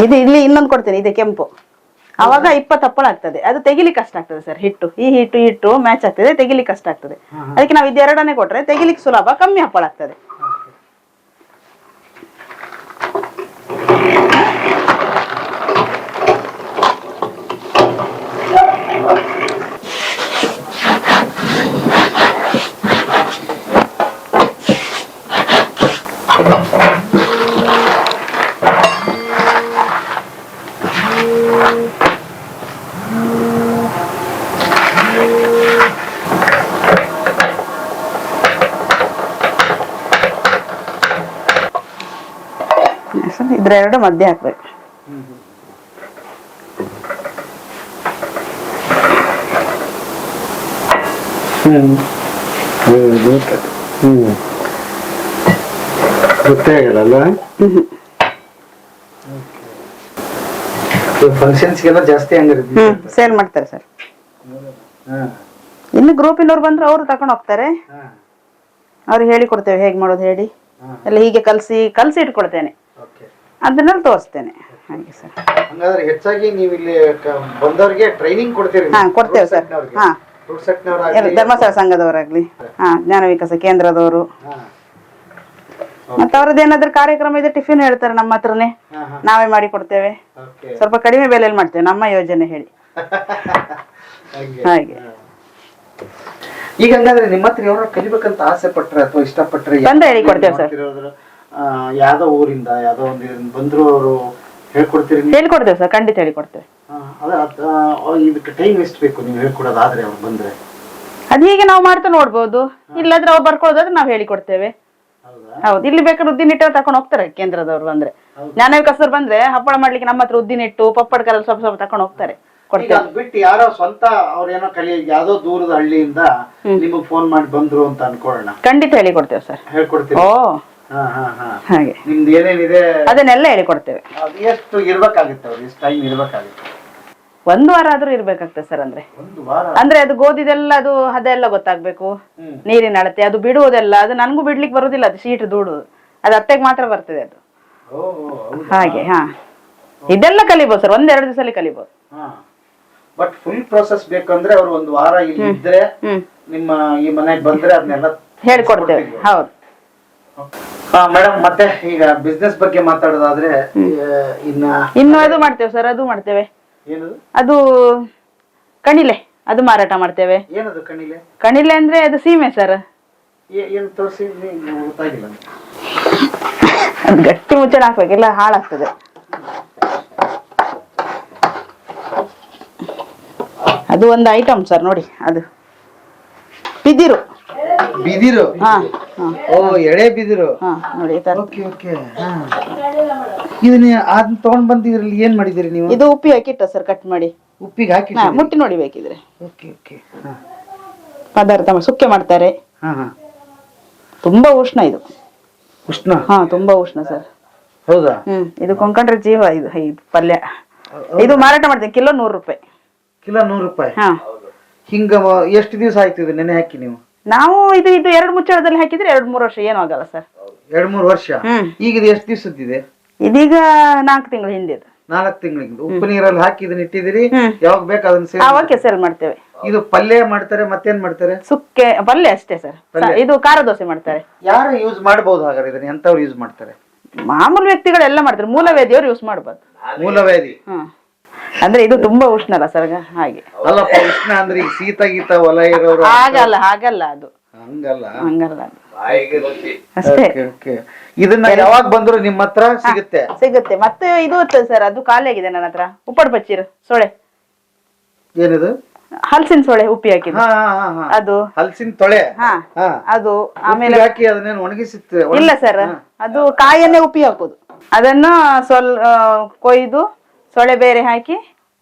ಇದು ಇಲ್ಲಿ ಇನ್ನೊಂದು ಕೊಡ್ತೇನೆ. ಇದೆ ಕೆಂಪು. ಅವಾಗ 20 ಹಪ್ಪಳ ಆಗ್ತದೆ. ಅದು ತೆಗಿಲಿಕ್ಕೆ ಕಷ್ಟ ಆಗ್ತದೆ ಸರ್. ಈ ಹಿಟ್ಟು ಮ್ಯಾಚ್ ಆಗ್ತದೆ, ತೆಗಿಲಿಕ್ಕೆ ಕಷ್ಟ ಆಗ್ತದೆ. ಅದಕ್ಕೆ ನಾವು ಇದು ಎರಡನ್ನೇ ಕೊಟ್ರೆ ತೆಗಿಲಿಕ್ಕೆ ಸುಲಭ, ಕಮ್ಮಿ ಹಪ್ಪಳ ಆಗ್ತದೆ. ಇದ್ರೆರಡು ಮಧ್ಯೆ ಹಾಕ್ಬೇಕು. ಗೊತ್ತೇ ಆಗಲ್ಲ. ಫಂಕ್ಷನ್ಸ್ಗೆಲ್ಲ ಜಾಸ್ತಿ ಹಂಗಿರುತ್ತೆ. ಸೇಲ್ ಮಾಡ್ತಾರೆ ಸರ್. ಇನ್ನು ಗ್ರೂಪಿನವ್ರು ಬಂದ್ರೆ ಅವರು ತಗೊಂಡು ಹೋಗ್ತಾರೆ. ಅವ್ರಿಗೆ ಹೇಳಿ ಕೊಡ್ತೇವೆ ಹೇಗೆ ಮಾಡೋದು ಹೇಳಿ ಎಲ್ಲ. ಹೀಗೆ ಕಲಸಿ ಇಟ್ಕೊಳ್ತೇನೆ, ಅದನ್ನೆಲ್ಲ ತೋರಿಸ್ತೇನೆ. ಹಾಗೆ ಸರ್. ಹಂಗಾದ್ರೆ ಹೆಚ್ಚಾಗಿ ನೀವು ಇಲ್ಲಿ ಬಂದವರಿಗೆ ಟ್ರೈನಿಂಗ್ ಕೊಡ್ತೀರಿ? ಹಾ, ಕೊಡ್ತೇವೆ ಸರ್. ಹಾ, ಧರ್ಮಸ್ಥಳ ಧರ್ಮಸ್ಥಳ ಸಂಘದವರಾಗ್ಲಿ, ಹಾ, ಜ್ಞಾನ ವಿಕಾಸ ಕೇಂದ್ರದವರು. ಮತ್ತೆ ಅವ್ರದ್ದು ಏನಾದ್ರೂ ಕಾರ್ಯಕ್ರಮ ಇದೆ ಟಿಫಿನ್ ಹೇಳ್ತಾರೆ ನಮ್ಮ ಹತ್ರನೇ, ನಾವೇ ಮಾಡಿ ಕೊಡ್ತೇವೆ. ಸ್ವಲ್ಪ ಕಡಿಮೆ ಬೆಲೆಯಲ್ಲಿ ಮಾಡ್ತೇವೆ, ನಮ್ಮ ಯೋಜನೆ ಹೇಳಿ. ಹಾಗೆ. ಈಗ ಹಂಗಾದ್ರೆ ನಿಮ್ಮ ಹತ್ರ ಯಾರು ಕಲಿಬೇಕಂತ ಆಸೆ ಪಟ್ರೆ ಅಥವಾ ಇಷ್ಟಪಟ್ರೆ ಬಂದ್ರೆ ಹೇಳಿ ಕೊಡ್ತೇವೆ ಸರ್. ಯಾವ್ದೋ ಊರಿಂದ ಯಾವ್ದೋ ಒಂದು ಬಂದ್ರು ಅವರು ಹೇಳ್ಕೊಡ್ತೀರಿ? ಹೇಳ್ಕೊಡ್ತೇವೆ ಸರ್, ಖಂಡಿತ ಹೇಳಿಕೊಡ್ತೇವೆ. ಇದಕ್ಕೆ ಟೈಮ್ ಎಷ್ಟು ಬೇಕು ನೀವು ಹೇಳ್ಕೊಡೋದಾದ್ರೆ ಅವ್ರು ಬಂದ್ರೆ? ಅದು ಹೀಗೆ ನಾವು ಮಾಡ್ತಾ ನೋಡ್ಬೋದು. ಇಲ್ಲಾದ್ರೆ ಅವ್ರು ಬರ್ಕೊಳ್ಳೋದಾದ್ರೆ ನಾವು ಹೇಳಿಕೊಡ್ತೇವೆ. ಹೌದು, ಇಲ್ಲಿ ಬೇಕಾದ್ರೆ ಉದ್ದಿನಿಟ್ಟು ತಕೊಂಡು ಹೋಗ್ತಾರೆ ಕೇಂದ್ರದವ್ರು ಬಂದ್ರೆ. ಜ್ಞಾನ ವಿಕಾಸದವ್ರು ಬಂದ್ರೆ ಹಪ್ಪಳ ಮಾಡ್ಲಿಕ್ಕೆ ನಮ್ಮ ಹತ್ರ ಉದ್ದಿನಿಟ್ಟು ಪಪ್ಪಡ ಕಲ್ಲ ಸ್ವಲ್ಪ ತಕೊಂಡು ಹೋಗ್ತಾರೆ. ಬಿಟ್ಟು ಯಾರೋ ಸ್ವಂತ ಅವ್ರೇನೋ ಯಾವ್ದೋ ದೂರದ ಹಳ್ಳಿಯಿಂದ ನಿಮಗ್ ಫೋನ್ ಮಾಡಿ ಬಂದ್ರು ಅಂತ ಅನ್ಕೊಳ್ಳೋಣ, ಖಂಡಿತ ಹೇಳಿಕೊಡ್ತೇವೆ ಸರ್. ಹೇಳ್ಕೊಡ್ತೀವಿ. ಓ, ಹಾಗೆ ನಿಮ್ದು ಏನೇನಿದೆ ಅದನ್ನೆಲ್ಲ ಹೇಳಿಕೊಡ್ತೇವೆ. ಎಷ್ಟು ಇರ್ಬೇಕಾಗುತ್ತೆ ಅವ್ರು? ಎಷ್ಟು ಟೈಮ್ ಇರ್ಬೇಕಾಗುತ್ತೆ? 1 ವಾರ ಆದ್ರೂ ಇರ್ಬೇಕಾಗ್ತದೆ ಸರ್. ಅಂದ್ರೆ 1 ವಾರ ಅಂದ್ರೆ ಅದು ಗೋಧಿದೆಲ್ಲ ಅದು ಅದೆಲ್ಲ ಗೊತ್ತಾಗ್ಬೇಕು, ನೀರಿನ ಅಳತೆ, ಅದು ಬಿಡುವುದೆಲ್ಲ. ಅದು ನನಗೂ ಬಿಡ್ಲಿಕ್ಕೆ ಬರುದಿಲ್ಲ, ಅದು ಶೀಟ್ ದೂಡುದು. ಅದು ಅತ್ತೆಗೆ ಮಾತ್ರ ಬರ್ತದೆ ಅದು. ಹಾಗೆ. ಹಾ, ಇದೆಲ್ಲ ಕಲಿಬಹುದು ಸರ್, 1-2 ದಿವಸದಲ್ಲಿ ಕಲಿಬಹುದು. ಬಟ್ ಫುಲ್ ಪ್ರೋಸೆಸ್ ಬೇಕಂದ್ರೆ ಅವ್ರು ಒಂದು ವಾರ ಇಲ್ಲಿ ಇದ್ರೆ ನಿಮ್ಮ ಈ ಮನೆಗೆ ಬಂದ್ರೆ ಅದನ್ನೆಲ್ಲ ಹೇಳ್ಕೊಡ್ತೇವೆ. ಹೌದು. ಮೇಡಮ್ ಮತ್ತೆ ಈಗ ಬಿಸ್ನೆಸ್ ಬಗ್ಗೆ ಮಾತಾಡೋದಾದ್ರೆ ಇನ್ನು ಅದು ಮಾಡ್ತೇವೆ ಸರ್, ಅದು ಮಾಡ್ತೇವೆ. ಏನದು? ಅದು ಕಣಿಲೆ, ಅದು ಮಾರಾಟ ಮಾಡ್ತೇವೆ. ಏನದು ಕಣಿಲೆ? ಕಣಿಲೆ ಅಂದ್ರೆ ಅದು ಸೀಮೆ ಸರ್. ಏನು ತೋರಿಸಿ, ಗೊತ್ತಾಗಿಲ್ಲ. ಅದು ಗಟ್ಟಿ ಮುಚ್ಚಳ ಹಾಕ್ಬೇಕಿಲ್ಲ, ಹಾಳಾಗ್ತದೆ. ಅದು ಒಂದು ಐಟಮ್ ಸರ್ ನೋಡಿ, ಅದು ಬಿದಿರು. ಬಿದಿರು? ಹಾ. ಓ, ಎಳೆ ಬಿದಿರು. ಹಾ ನೋಡಿ ಈ ತರ. Okay okay. ಇದನ್ನ ಅದನ್ನ ತಗೊಂಡ್ ಬಂದಿದ್ರಲ್ಲಿ ಏನ್ ಮಾಡಿದಿರಿ ನೀವು? ಇದು ಉಪ್ಪಿ ಹಾಕಿಟ್ಟ ಸರ್, ಕಟ್ ಮಾಡಿ ಉಪ್ಪಿಗೆ ಹಾಕಿ ಮುಟ್ಟಿ ನೋಡಿ ಬೇಕಿದ್ರೆ. Okay okay. ಪದಾರ್ಥ ಸುಕ್ಕೆ ಮಾಡ್ತಾರೆ. ಹಾ ಹಾ. ತುಂಬಾ ಉಷ್ಣ ಇದು. ಉಷ್ಣ? ಹಾ, ತುಂಬಾ ಉಷ್ಣ ಸರ್. ಹೌದಾ? ಇದು ಕೊಂಕಣ್ರೆ ಜೀವ. ಇದು ಪಲ್ಯ. ಇದು ಮಾರಾಟ ಮಾಡ್ತೀನಿ, ಕಿಲೋ 100 ರೂಪಾಯಿ. ಕಿಲೋ 100 ರೂಪಾಯಿ? ಹಾ. ಹಿಂಗ ಎಷ್ಟು ದಿವಸ ಆಯ್ತು ಇದು ನೆನೆ ಹಾಕಿ ನೀವು? ನಾವು ಇದು 2 ಮುಚ್ಚಳದಲ್ಲಿ ಹಾಕಿದ್ರೆ 2-3 ವರ್ಷ ಏನೂ ಆಗಲ್ಲ ಸರ್. 2-3 ವರ್ಷ? ಈಗ ಇದು ಎಷ್ಟು ದಿವಸದಿದೆ? ಇದೀಗ 4 ತಿಂಗಳು ಹಿಂದೆ. 4 ತಿಂಗಳಿಗೆ ಉಪ್ಪು ನೀರಲ್ಲಿ ಹಾಕಿ ಇದನ್ನ ಇಟ್ಟಿದಿರಿ, ಯಾವಾಗ ಬೇಕು ಅದನ್ನ ಅವಾಗೆ ಸೇಲ್ ಮಾಡ್ತೇವೆ. ಇದು ಪಲ್ಯ ಮಾಡ್ತಾರೆ, ಮತ್ತೇನ್ ಮಾಡ್ತಾರೆ? ಸುಕ್ಕೆ ಪಲ್ಯ ಅಷ್ಟೇ ಸರ್. ಇದು ಖಾರ ದೋಸೆ ಮಾಡ್ತಾರೆ. ಯಾರು ಯೂಸ್ ಮಾಡಬಹುದು ಹಾಗಾದ್ರೆ ಇದನ್ನ? ಎಂತವ್ರು ಯೂಸ್ ಮಾಡ್ತಾರೆ? ಮಾಮೂಲು ವ್ಯಕ್ತಿಗಳೆಲ್ಲ ಮಾಡ್ತಾರೆ. ಮೂಲವೇದಿಯವರು ಯೂಸ್ ಮಾಡಬಹುದು. ಮೂಲವೇದಿ? ಅಂದ್ರೆ ಇದು ತುಂಬಾ ಉಷ್ಣ ಅಲ್ಲ ಸರ್, ಹಾಗೆ. ಅಲ್ಲಪ್ಪ, ಉಷ್ಣ ಅಂದ್ರೆ ಈಗ ಶೀತ ಗೀತ ಹೊಲ ಇರೋರು ಹಾಗಲ್ಲ, ಹಾಗಲ್ಲ. ಅದು ಹಂಗಲ್ಲ, ಹಂಗಲ್ಲ ಅದು ಅಷ್ಟೇ. ಇದನ್ನ ಯಾವಾಗ ಬಂದ್ರು ನಿಮ್ಮ ಹತ್ರ ಸಿಗುತ್ತೆ? ಸಿಗುತ್ತೆ. ಮತ್ತೆ ಇದು ಸರ್, ಅದು ಖಾಲಿ ಆಗಿದೆ ನನ್ನ ಹತ್ರ. ಉಪ್ಪಡ್ ಬಚ್ಚಿರು ಸೊಳೆ. ಏನಿದು? ಹಲಸಿನ ಸೊಳೆ ಉಪ್ಪಿ ಹಾಕಿದ್ದು. ಅದು ಹಲಸಿನ ತೊಳೆ? ಅದು ಆಮೇಲೆ ಹಾಕಿ ಅದನ್ನೇನು ಒಣಗಿಸಿತ್ತು? ಇಲ್ಲ ಸರ್, ಅದು ಕಾಯನ್ನೇ ಉಪ್ಪಿ ಹಾಕುದು. ಅದನ್ನ ಕೊಯ್ದು ಸೊಳೆ ಬೇರೆ ಹಾಕಿ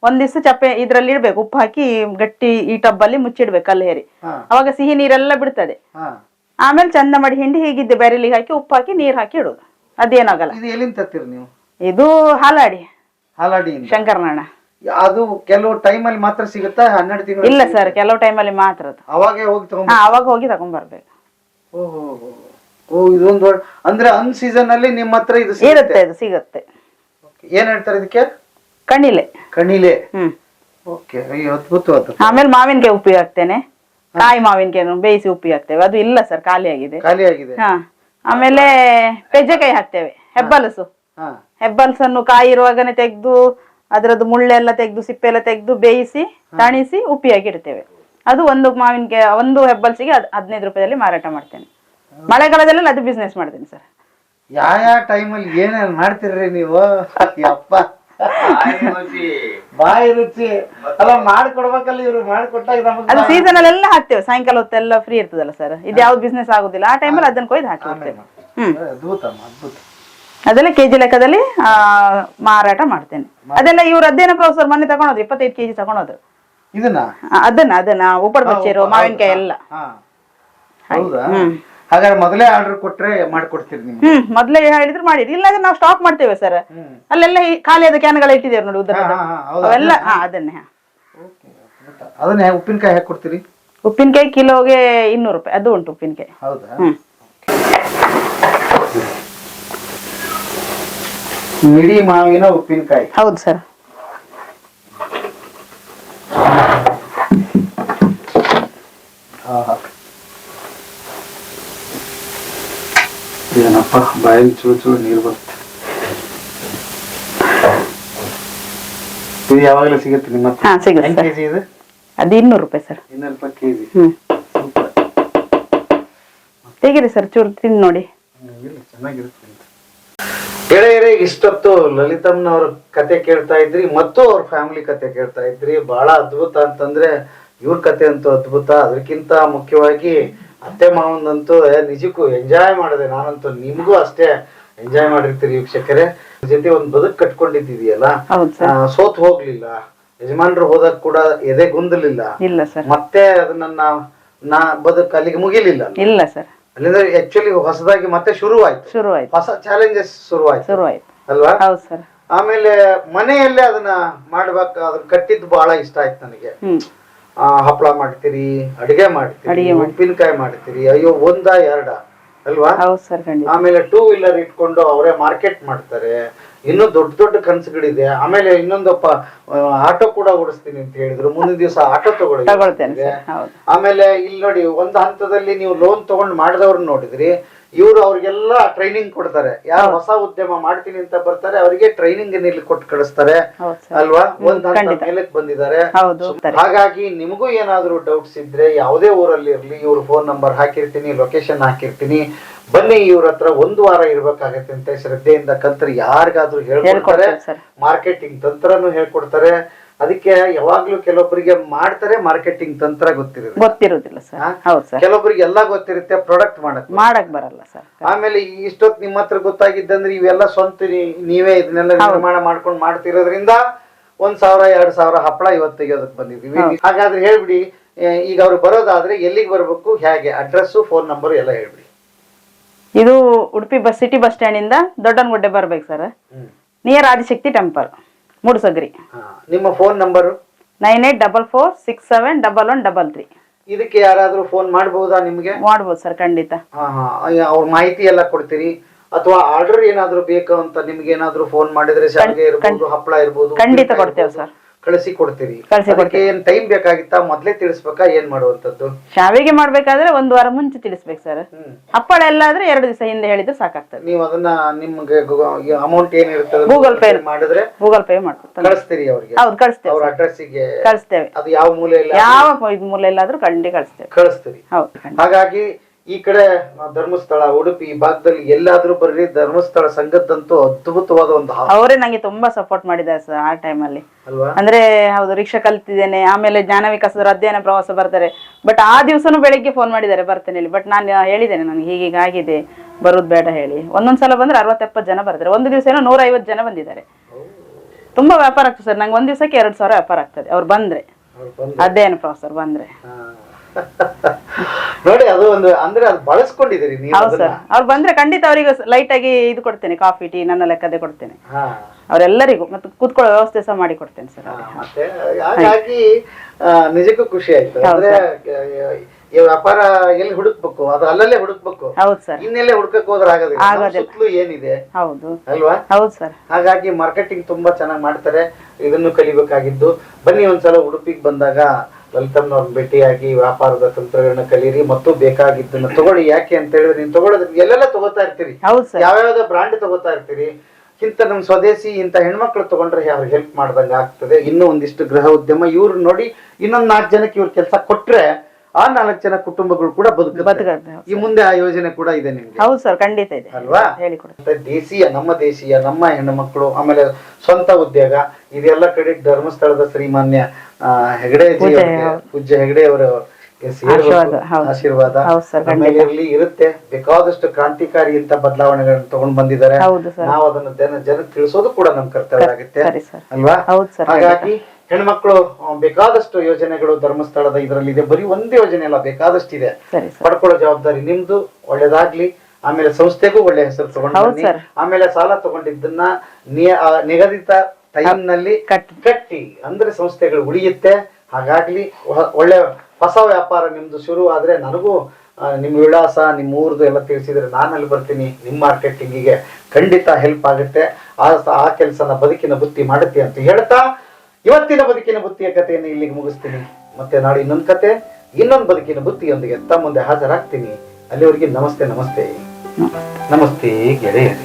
ಒಂದಿವ್ಸ ಚಪ್ಪೆ ಇದ್ರಲ್ಲಿ ಇಡ್ಬೇಕು. ಉಪ್ಪು ಹಾಕಿ ಗಟ್ಟಿ ಈ ಟಬ್ಬಲ್ಲಿ ಮುಚ್ಚಿಡ್ಬೇಕು, ಕಲ್ಲು ಹೇರಿ. ಅವಾಗ ಸಿಹಿ ನೀರೆಲ್ಲ ಬಿಡ್ತದೆ. ಆಮೇಲೆ ಚಂದ ಮಾಡಿ ಹಿಂಡಿ ಹೀಗಿದ್ದೆ ಬೆರೆಲಿಗೆ ಹಾಕಿ ಉಪ್ಪು ಹಾಕಿ ನೀರ್ ಹಾಕಿ ಇಡುದು. ಅದೇನಾಗಲ್ಲ. ಇದು ಎಲ್ಲಿಂದ ತರ್ತೀರಿ ನೀವು? ಇದು ಹಾಲಾಡಿ, ಹಾಲಾಡಿ ಶಂಕರನಾಣ. ಅದು ಕೆಲವು ಟೈಮ್ ಅಲ್ಲಿ ಮಾತ್ರ ಸಿಗುತ್ತಾ? 12 ತಿಂಗಳು? ಇಲ್ಲ ಸರ್, ಕೆಲವು ಟೈಮಲ್ಲಿ ಮಾತ್ರ. ಅವಾಗ ಹೋಗಿ ತಗೊಂಡ್? ಅವಾಗ ಹೋಗಿ ತಗೊಂಡ್ಬರ್ಬೇಕು. ಓ, ಇದೊಂದು ಅಂದ್ರೆ ಅನ್ ಸೀಸನ್ ಅಲ್ಲಿ ನಿಮ್ಮ ಹತ್ರ ಇದು ಇರುತ್ತೆ. ಇದು ಸಿಗುತ್ತೆ. ಏನ್ ಹೇಳ್ತಾರೆ ಇದಕ್ಕೆ? ಕಣಿಲೆ. ಕಣಿಲೆ. ಓಕೆ, ಅದ್ಭುತವಾದ. ಆಮೇಲೆ ಮಾವಿನಕಾಯಿ ಉಪ್ಪಿ ಹಾಕ್ತೇನೆ. ಕಾಯಿ ಮಾವಿನಕಾಯಿ ಬೇಯಿಸಿ ಉಪ್ಪಿ ಹಾಕ್ತೇವೆ. ಅದು ಇಲ್ಲ ಸರ್, ಖಾಲಿ ಆಗಿದೆ. ಖಾಲಿ ಆಗಿದೆ? ಹಾ. ಆಮೇಲೆ ಪೆಜ್ಜೆಕಾಯಿ ಹಾಕ್ತೇವೆ. ಹೆಬ್ಬಲಸು. ಹೆಬ್ಬಲಸನ್ನು ಕಾಯಿ ಇರುವಾಗನೆ ತೆಗೆದು ಅದರದ್ದು ಮುಳ್ಳೆಲ್ಲ ತೆಗೆದು ಸಿಪ್ಪೆ ಎಲ್ಲ ತೆಗೆದು ಬೇಯಿಸಿ ತಣಿಸಿ ಉಪ್ಪಿ ಹಾಕಿ ಇಡ್ತೇವೆ. ಅದು ಒಂದು ಮಾವಿನಕಾಯಿ, ಒಂದು ಹೆಬ್ಬಲ್ಸಿಗೆ 15 ರೂಪಾಯಿಯಲ್ಲಿ ಮಾರಾಟ ಮಾಡ್ತೇನೆ. ಮಳೆಗಾಲದಲ್ಲೆಲ್ಲ ಅದು ಬಿಸ್ನೆಸ್ ಮಾಡ್ತೇನೆ ಸರ್. ಯಾವ ಟೈಮಲ್ಲಿ ಏನೇನ್ ಮಾಡ್ತೀರಿ ನೀವು? ಅಪ್ಪ, ಬಾಯಿ ರುಚಿ ಅಲ್ಲ, ಮಾಡ್ಕೊಡ್ಬೇಕಲ್ಲ ಇವ್ರು. ಮಾಡ್ಕೊಟ್ಟಾಗ ಅದು ಸೀಸನ್ ಅಲ್ಲೆಲ್ಲ ಹಾಕ್ತೇವೆ. ಸಾಯಂಕಾಲ ಹೊತ್ತೆಲ್ಲ ಫ್ರೀ ಇರ್ತದಲ್ಲ ಸರ್, ಇದು ಯಾವ್ದು ಬಿಸ್ನೆಸ್ ಆಗುದಿಲ್ಲ. ಆ ಟೈಮಲ್ಲಿ ಅದನ್ನ ಕೊಯ್ದು ಹಾಕ್ತೇವೆ. ಅದ್ಭುತ ಅದ್ಭುತ. ಅದೆಲ್ಲ ಕೆಜಿ ಲೆಕ್ಕದಲ್ಲಿ ಮಾರಾಟ ಮಾಡ್ತೇನೆ. ಅದೆಲ್ಲ ಇವ್ರು ಅಧ್ಯಯನ ಪ್ರೊಫೆಸರ್ ಮೊನ್ನೆ ತಗೊಂಡೋದ್ರು, 25 ಕೆಜಿ ತಗೊಂಡೋದ್ರು. ಅದನ್ನ ಉಪ್ಪಡ್ ಬಚ್ಚಿರೋ ಮಾವಿನಕಾಯಿ ಎಲ್ಲ. ಹಾಗಾದ್ರೆ ಮೊದಲೇ ಆರ್ಡರ್ ಕೊಟ್ರೆ ಮಾಡ್ಕೊಡ್ತೀರಿ ನೀವು? ಮೊದಲೇ ಹೇಳಿದ್ರು ಮಾಡಿದ್ರಿ. ಇಲ್ಲಾಂದ್ರೆ ನಾವು ಸ್ಟಾಕ್ ಮಾಡ್ತೇವೆ ಸರ್. ಅಲ್ಲೆಲ್ಲ ಖಾಲಿಯಾದ ಕ್ಯಾನ್ಗಳು ಇಟ್ಟಿದ್ದೇವೆ ನೋಡಿ, ಉದ್ದದ ಅವೆಲ್ಲ. ಅದನ್ನೇ ಅದನ್ನ ಉಪ್ಪಿನಕಾಯಿ ಹಾಕಿ ಕೊಡ್ತೀರಿ? ಉಪ್ಪಿನಕಾಯಿ ಕಿಲೋಗೆ 200 ರೂಪಾಯಿ. ಅದು ಉಂಟು ಉಪ್ಪಿನಕಾಯಿ. ಹೌದಾ? ಮಿಡಿ ಮಾವಿನ ಉಪ್ಪಿನಕಾಯಿ? ಹೌದು ಸರ್. ಏನಪ್ಪ, ಬಾಯಲ್ಲಿ ಚೂರು ಚೂರು ನೀರು ಬರುತ್ತೆ. ಇದು ಯಾವಾಗಲೂ ಸಿಗುತ್ತೆ ನಿಮ್ಮ ಹತ್ರ? ಸಿಗುತ್ತೆ. ಕೆಜಿ ಇದು? ಅದು 200 ರೂಪಾಯಿ ಸರ್. 200 ರೂಪಾಯಿ ಕೆಜಿ? ಹೇಗಿದೆ ಸರ್, ಚೂರು ತಿಂದು ನೋಡಿ. ಚೆನ್ನಾಗಿರುತ್ತೆ. ಗೆಳೆಯರೇ, ಇಷ್ಟೊತ್ತು ಲಲಿತಮ್ಮನವ್ರ ಕತೆ ಕೇಳ್ತಾ ಇದ್ರಿ ಮತ್ತು ಅವ್ರ ಫ್ಯಾಮಿಲಿ ಕತೆ ಕೇಳ್ತಾ ಇದ್ರಿ. ಬಹಳ ಅದ್ಭುತ ಅಂತಂದ್ರೆ ಇವ್ರ ಕತೆ ಅಂತೂ ಅದ್ಭುತ. ಅದಕ್ಕಿಂತ ಮುಖ್ಯವಾಗಿ ಅತ್ತೆ ಮಾವಂದಂತೂ ನಿಜಕ್ಕೂ ಎಂಜಾಯ್ ಮಾಡಿದೆ. ನಾನಂತೂ ನಿಮ್ಗೂ ಅಷ್ಟೇ ಎಂಜಾಯ್ ಮಾಡಿರ್ತೀರಿ ವೀಕ್ಷಕರೇ. ಜೊತೆ ಒಂದ್ ಬದುಕು ಕಟ್ಕೊಂಡಿದ್ದೀಯಲ್ಲ, ಸೋತ್ ಹೋಗ್ಲಿಲ್ಲ. ಯಜಮಾನ್ರು ಹೋದಾಗ ಕೂಡ ಎದೆಗುಂದಲಿಲ್ಲ. ಮತ್ತೆ ಅದನ್ನ ಬದುಕು ಅಲ್ಲಿಗೆ ಮುಗಿಲಿಲ್ಲ. ಇಲ್ಲ ಸರ್, ಅಲ್ಲಿಂದ ಆಕ್ಚುಲಿ ಹೊಸದಾಗಿ ಮತ್ತೆ ಶುರುವಾಯ್ತು. ಹೊಸ ಚಾಲೆಂಜಸ್ ಶುರುವಾಯ್ತು ಅಲ್ವಾ? ಆಮೇಲೆ ಮನೆಯಲ್ಲೇ ಅದನ್ನ ಮಾಡ್ಬೇಕು. ಅದನ್ನ ಕಟ್ಟಿದ್ದು ಬಹಳ ಇಷ್ಟ ಆಯ್ತು ನನಗೆ. ಹಪ್ಪಳ ಮಾಡ್ತೀರಿ, ಅಡಿಗೆ ಮಾಡ್ತೀರಿ, ಉಪ್ಪಿನಕಾಯಿ ಮಾಡ್ತೀರಿ. ಅಯ್ಯೋ, 1 2 ಅಲ್ವಾ? ಆಮೇಲೆ 2 ವೀಲರ್ ಇಟ್ಕೊಂಡು ಅವರೇ ಮಾರ್ಕೆಟ್ ಮಾಡ್ತಾರೆ. ಇನ್ನೂ ದೊಡ್ಡ ದೊಡ್ಡ ಕನಸುಗಳಿದೆ. ಆಮೇಲೆ ಇನ್ನೊಂದಪ್ಪ ಆಟೋ ಕೂಡ ಓಡಿಸ್ತೀನಿ ಅಂತ ಹೇಳಿದ್ರು. ಮುಂದಿನ ದಿವಸ ಆಟೋ ತಗೊಳ್ತೇನೆ ಸರ್. ಹೌದು. ಆಮೇಲೆ ಇಲ್ಲಿ ನೋಡಿ, ಒಂದು ಹಂತದಲ್ಲಿ ನೀವು ಲೋನ್ ತಗೊಂಡು ಮಾಡಿದವ್ರನ್ನ ನೋಡಿದ್ರಿ, ಇವರು ಅವ್ರಿಗೆಲ್ಲ ಟ್ರೈನಿಂಗ್ ಕೊಡ್ತಾರೆ. ಯಾರು ಹೊಸ ಉದ್ಯಮ ಮಾಡ್ತೀನಿ ಅಂತ ಬರ್ತಾರೆ ಅವರಿಗೆ ಟ್ರೈನಿಂಗ್ ಇಲ್ಲಿ ಕೊಟ್ಟು ಕಳಿಸ್ತಾರೆ ಅಲ್ವಾ. ಒಂದ್ ಹಂತ ಮೇಲಕ್ಕೆ ಬಂದಿದ್ದಾರೆ. ಹಾಗಾಗಿ ನಿಮಗೂ ಏನಾದ್ರು ಡೌಟ್ಸ್ ಇದ್ರೆ ಯಾವುದೇ ಊರಲ್ಲಿ ಇರ್ಲಿ, ಇವ್ರ ಫೋನ್ ನಂಬರ್ ಹಾಕಿರ್ತೀನಿ, ಲೊಕೇಶನ್ ಹಾಕಿರ್ತೀನಿ, ಬನ್ನಿ ಇವ್ರ ಹತ್ರ ಒಂದು ವಾರ ಇರ್ಬೇಕಾಗತ್ತೆ ಅಂತ ಶ್ರದ್ಧೆಯಿಂದ ಕಲ್ತ್ರೆ ಯಾರಿಗಾದ್ರೂ ಹೇಳ್ಕೊಡ್ತಾರೆ. ಮಾರ್ಕೆಟಿಂಗ್ ತಂತ್ರನು ಹೇಳ್ಕೊಡ್ತಾರೆ. ಅದಕ್ಕೆ ಯಾವಾಗ್ಲೂ ಕೆಲವೊಬ್ಬರಿಗೆ ಮಾಡ್ತಾರೆ, ಮಾರ್ಕೆಟಿಂಗ್ ತಂತ್ರ ಗೊತ್ತಿರುದಿಲ್ಲ ಸರ್. ಕೆಲವೊಬ್ಬರಿಗೆ ಎಲ್ಲ ಗೊತ್ತಿರುತ್ತೆ, ಪ್ರಾಡಕ್ಟ್ ಮಾಡಕ್ ಬರಲ್ಲ ಸರ್. ಆಮೇಲೆ ಇಷ್ಟೊತ್ತು ನಿಮ್ಮ ಹತ್ರ ಗೊತ್ತಾಗಿದ್ದಂದ್ರೆ ಇವೆಲ್ಲ ಸ್ವಂತ ನೀವೇ ಇದನ್ನೆಲ್ಲ ನಿರ್ಮಾಣ ಮಾಡ್ಕೊಂಡು ಮಾಡ್ತಿರೋದ್ರಿಂದ 1,000 2,000 ಹಪ್ಪಳ ಇವತ್ತು ತೆಗಿಯೋದಕ್ಕೆ ಬಂದಿದ್ದೀವಿ. ಹಾಗಾದ್ರೆ ಹೇಳ್ಬಿಡಿ, ಈಗ ಅವ್ರು ಬರೋದಾದ್ರೆ ಎಲ್ಲಿಗೆ ಬರ್ಬೇಕು, ಹೇಗೆ, ಅಡ್ರೆಸ್, ಫೋನ್ ನಂಬರ್ ಎಲ್ಲ ಹೇಳ್ಬಿಡಿ. ಇದು ಉಡುಪಿ ಸಿಟಿ ಬಸ್ ಸ್ಟ್ಯಾಂಡ್ ಇಂದ ದೊಡ್ಡನಗುಡ್ಡೆ ಬರ್ಬೇಕು sir. Near Adishakti temple, Mudasagari. ನಿಮ್ಮ ಫೋನ್ ನಂಬರ್ 9844671133. ಇದಕ್ಕೆ ಯಾರಾದ್ರೂ ಫೋನ್ ಮಾಡಬಹುದಾ ನಿಮ್ಗೆ? ಮಾಡ್ಬೋದು ಸರ್, ಖಂಡಿತ. ಅವ್ರ ಮಾಹಿತಿ ಎಲ್ಲ ಕೊಡ್ತೀರಿ? ಅಥವಾ ಆರ್ಡರ್ ಏನಾದ್ರು ಬೇಕು ಅಂತ ನಿಮ್ಗೆ ಏನಾದ್ರು ಫೋನ್ ಮಾಡಿದ್ರೆ ಶಾವಿಗೆ ಇರ್ಬೋದು, ಹಪ್ಪಳ ಇರ್ಬೋದು, ಖಂಡಿತ ಕೊಡ್ತೇವೆ ಸರ್. ಕಳಿಸಿ ಕೊಡ್ತೀರಿ? ಅದಕ್ಕೆ ಏನ್ ಟೈಮ್ ಬೇಕಾಗಿತ್ತಾ, ಮೊದ್ಲೇ ತಿಳಿಸ್ಬೇಕಾ, ಏನ್ ಮಾಡುವಂತದ್ದು? ಶಾವಿಗೆ ಮಾಡ್ಬೇಕಾದ್ರೆ 1 ವಾರ ಮುಂಚೆ ತಿಳಿಸ್ಬೇಕು ಸರ್. ಹಪ್ಪಳ ಎಲ್ಲ ಆದ್ರೆ 2 ದಿವಸ ಹಿಂದೆ ಹೇಳಿದ್ರೆ ಸಾಕಾಗ್ತದೆ. ನೀವು ಅದನ್ನ ನಿಮ್ಗೆ ಅಮೌಂಟ್ ಏನಿರ್ತದೆ ಗೂಗಲ್ ಪೇ ಮಾಡಿದ್ರೆ ಮಾಡ್ಕೊಡ್ತಾರೆ, ಕಳಿಸ್ತೀರಿ ಅವ್ರಿಗೆ? ಹೌದು, ಕಳಿಸ್ತೇವೆ. ಅವ್ರ ಅಡ್ರೆಸ್ಸಿಗೆ ಕಳಿಸ್ತೇವೆ. ಅದು ಯಾವ ಮೂಲೆಯಲ್ಲಿ, ಯಾವ ಮೂಲೆಯಲ್ಲಾದ್ರೂ ಖಂಡಿತ ಕಳಿಸ್ತೀರಿ. ಹಾಗಾಗಿ ಈ ಕಡೆ ಧರ್ಮಸ್ಥಳ, ಉಡುಪಿ ಈ ಭಾಗದಲ್ಲಿ ಎಲ್ಲಾದ್ರೂ ಬರ್ರಿ, ಧರ್ಮಸ್ಥಳ ಸಂಘದಂತೂ ಅದ್ಭುತವಾದ ಒಂದು ಅವರೇ ನಂಗೆ ತುಂಬಾ ಸಪೋರ್ಟ್ ಮಾಡಿದ್ದಾರೆ ಸರ್ ಆ ಟೈಮಲ್ಲಿ. ಅಲ್ವಾ? ಅಂದ್ರೆ ಹೌದು, ರಿಕ್ಷಾ ಕಲ್ತಿದ್ದೇನೆ. ಆಮೇಲೆ ಜ್ಞಾನ ವಿಕಾಸದ ಅಧ್ಯಯನ ಪ್ರವಾಸ ಬರ್ತಾರೆ. ಬಟ್ ಆ ದಿವಸನೂ ಬೆಳಿಗ್ಗೆ ಫೋನ್ ಮಾಡಿದ್ದಾರೆ ಬರ್ತೇನೆ ಹೇಳಿ. ಬಟ್ ನಾನು ಹೇಳಿದ್ದೇನೆ ನನಗೆ ಹೀಗಾಗಿದೆ, ಬರುದು ಬೇಡ ಹೇಳಿ. ಒಂದೊಂದ್ಸಲ ಬಂದ್ರೆ 60-70 ಜನ ಬರ್ತಾರೆ. ಒಂದು ದಿವಸ ಏನೋ 150 ಜನ ಬಂದಿದ್ದಾರೆ. ತುಂಬಾ ವ್ಯಾಪಾರ ಆಗ್ತದೆ ಸರ್. ನಂಗೆ ಒಂದ್ ದಿವಸಕ್ಕೆ 2,000 ವ್ಯಾಪಾರ ಆಗ್ತದೆ ಅವ್ರು ಬಂದ್ರೆ, ಅಧ್ಯಯನ ಪ್ರವಾಸ ಬಂದ್ರೆ. ನೋಡಿ, ಅದು ಒಂದು ಅಂದ್ರೆ ಅದು ಬಳಸ್ಕೊಂಡಿದ್ದೀರಿ ನೀವು. ಹೌದು ಸರ್, ಅವ್ರು ಬಂದ್ರೆ ಖಂಡಿತ ಅವರಿಗೆ ಲೈಟ್ ಆಗಿ ಇದು ಕೊಡ್ತೇನೆ, ಕಾಫಿ ಟೀ ನನ್ನ ಲೆಕ್ಕದೇ ಕೊಡ್ತೇನೆ ಅವರೆಲ್ಲರಿಗೂ. ಮತ್ತೆ ಕೂತ್ಕೊಳ್ಳೋ ವ್ಯವಸ್ಥೆ ಸಹ ಮಾಡಿ ಕೊಡ್ತೇನೆ ಸರ್. ಮತ್ತೆ ಹಾಗಾಗಿ ನಿಜಕ್ಕೂ ಖುಷಿ ಆಯ್ತು. ಅಂದ್ರೆ ಈ ವ್ಯಾಪಾರ ಎಲ್ಲಿ ಹುಡುಕ್ಬೇಕು, ಅದು ಅಲ್ಲಲ್ಲೇ ಹುಡುಕ್ಬೇಕು. ಹೌದು ಸರ್, ಇನ್ನೆಲ್ಲೇ ಹುಡುಕಕ್ ಹೋದ್ರೆ ಆಗೋದಿಲ್ಲ. ಏನಿದೆ ಹೌದು ಅಲ್ವಾ? ಹೌದು ಸರ್. ಹಾಗಾಗಿ ಮಾರ್ಕೆಟಿಂಗ್ ತುಂಬಾ ಚೆನ್ನಾಗಿ ಮಾಡ್ತಾರೆ. ಇದನ್ನು ಕಲಿಬೇಕಾಗಿದ್ದು. ಬನ್ನಿ ಒಂದ್ಸಲ ಉಡುಪಿಗೆ ಬಂದಾಗ ಲಲಿತಮ್ಮನವ್ರನ್ನ ಭೇಟಿಯಾಗಿ ವ್ಯಾಪಾರದ ತಂತ್ರಗಳನ್ನ ಕಲೀರಿ ಮತ್ತು ಬೇಕಾಗಿದ್ದನ್ನ ತಗೊಳ್ಳಿ. ಯಾಕೆ ಅಂತ ಹೇಳಿದ್ರೆ, ನೀವು ತಗೊಳ್ಳೋದ್ರಿಂದ ಎಲ್ಲೆಲ್ಲ ತಗೋತಾ ಇರ್ತೀರಿ, ಯಾವ್ಯಾವ್ದೋ ಬ್ರಾಂಡ್ ತಗೋತಾ ಇರ್ತೀರಿ. ಇಂತ ನಮ್ ಸ್ವದೇಶಿ ಇಂತ ಹೆಣ್ಮಕ್ಳು ತಗೊಂಡ್ರೆ ಅವ್ರಿಗೆ ಹೆಲ್ಪ್ ಮಾಡ್ದಂಗ ಆಗ್ತದೆ. ಇನ್ನೂ ಒಂದಿಷ್ಟು ಗೃಹ ಉದ್ಯಮ ಇವ್ರು ನೋಡಿ, ಇನ್ನೊಂದ್ 4 ಜನಕ್ಕೆ ಇವ್ರ ಕೆಲಸ ಕೊಟ್ರೆ ಆ 4 ಜನ ಕುಟುಂಬಗಳು ಕೂಡ ಬದುಕುತ್ತೆ. ಈ ಮುಂದೆ ಆ ಯೋಜನೆ ಕೂಡ ಇದೆ ನಿಮ್ಗೆ. ಹೌದು ಸರ್, ಖಂಡಿತ ಇದೆ ಅಲ್ವಾ? ದೇಶೀಯ ನಮ್ಮ ಹೆಣ್ಣು ಮಕ್ಕಳು, ಆಮೇಲೆ ಸ್ವಂತ ಉದ್ಯೋಗ, ಇದೆಲ್ಲ ಕ್ರೆಡಿಟ್ ಧರ್ಮಸ್ಥಳದ ಶ್ರೀಮಾನ್ಯ ಹೆಗಡೆ ಪೂಜ್ಯ ಹೆಗಡೆ ಅವರ ಆಶೀರ್ವಾದ ಇರ್ಲಿ ಇರುತ್ತೆ. ಬೇಕಾದಷ್ಟು ಕ್ರಾಂತಿಕಾರಿ ಅಂತ ಬದಲಾವಣೆಗಳನ್ನ ತಗೊಂಡ್ ಬಂದಿದ್ದಾರೆ. ನಾವು ಅದನ್ನ ಜನಕ್ಕೆ ತಿಳಿಸೋದು ಕೂಡ ನಮ್ ಕರ್ತವ್ಯ ಆಗುತ್ತೆ ಅಲ್ವಾ? ಹಾಗಾಗಿ ಹೆಣ್ಮಕ್ಳು ಬೇಕಾದಷ್ಟು ಯೋಜನೆಗಳು ಧರ್ಮಸ್ಥಳದ ಇದರಲ್ಲಿದೆ. ಬರೀ ಒಂದೇ ಯೋಜನೆ ಅಲ್ಲ, ಬೇಕಾದಷ್ಟಿದೆ. ಪಡ್ಕೊಳ್ಳೋ ಜವಾಬ್ದಾರಿ ನಿಮ್ದು. ಒಳ್ಳೇದಾಗ್ಲಿ. ಆಮೇಲೆ ಸಂಸ್ಥೆಗೂ ಒಳ್ಳೆ ಹೆಸರು ತಗೊಂಡು, ಆಮೇಲೆ ಸಾಲ ತಗೊಂಡಿದ್ದನ್ನ ನಿಗದಿತ ಟೈಮ್ ನಲ್ಲಿ ಕಟ್ಟಿ ಅಂದ್ರೆ ಸಂಸ್ಥೆಗಳು ಉಳಿಯುತ್ತೆ. ಹಾಗಾಗ್ಲಿ. ಒಳ್ಳೆ ಹೊಸ ವ್ಯಾಪಾರ ನಿಮ್ದು ಶುರು ಆದ್ರೆ ನನಗೂ ನಿಮ್ ವಿಳಾಸ, ನಿಮ್ ಊರ್ದು ಎಲ್ಲ ತಿಳಿಸಿದ್ರೆ ನಾನು ಅಲ್ಲಿ ಬರ್ತೀನಿ. ನಿಮ್ ಮಾರ್ಕೆಟಿಂಗಿಗೆ ಖಂಡಿತ ಹೆಲ್ಪ್ ಆಗುತ್ತೆ. ಆ ಕೆಲಸನ ಬದುಕಿನ ಬುತ್ತಿ ಮಾಡುತ್ತೆ ಅಂತ ಹೇಳ್ತಾ ಇವತ್ತಿನ ಬದುಕಿನ ಬುತ್ತಿಯ ಕಥೆಯನ್ನು ಇಲ್ಲಿಗೆ ಮುಗಿಸ್ತೀನಿ. ಮತ್ತೆ ನಾಳೆ ಇನ್ನೊಂದು ಕತೆ, ಇನ್ನೊಂದು ಬದುಕಿನ ಬುತ್ತಿಯೊಂದಿಗೆ ತಮ್ಮ ಮುಂದೆ ಹಾಜರಾಗ್ತೀನಿ. ಅಲ್ಲಿವರೆಗೆ ನಮಸ್ತೆ ನಮಸ್ತೆ ನಮಸ್ತೆ ಗೆಳೆಯರೇ.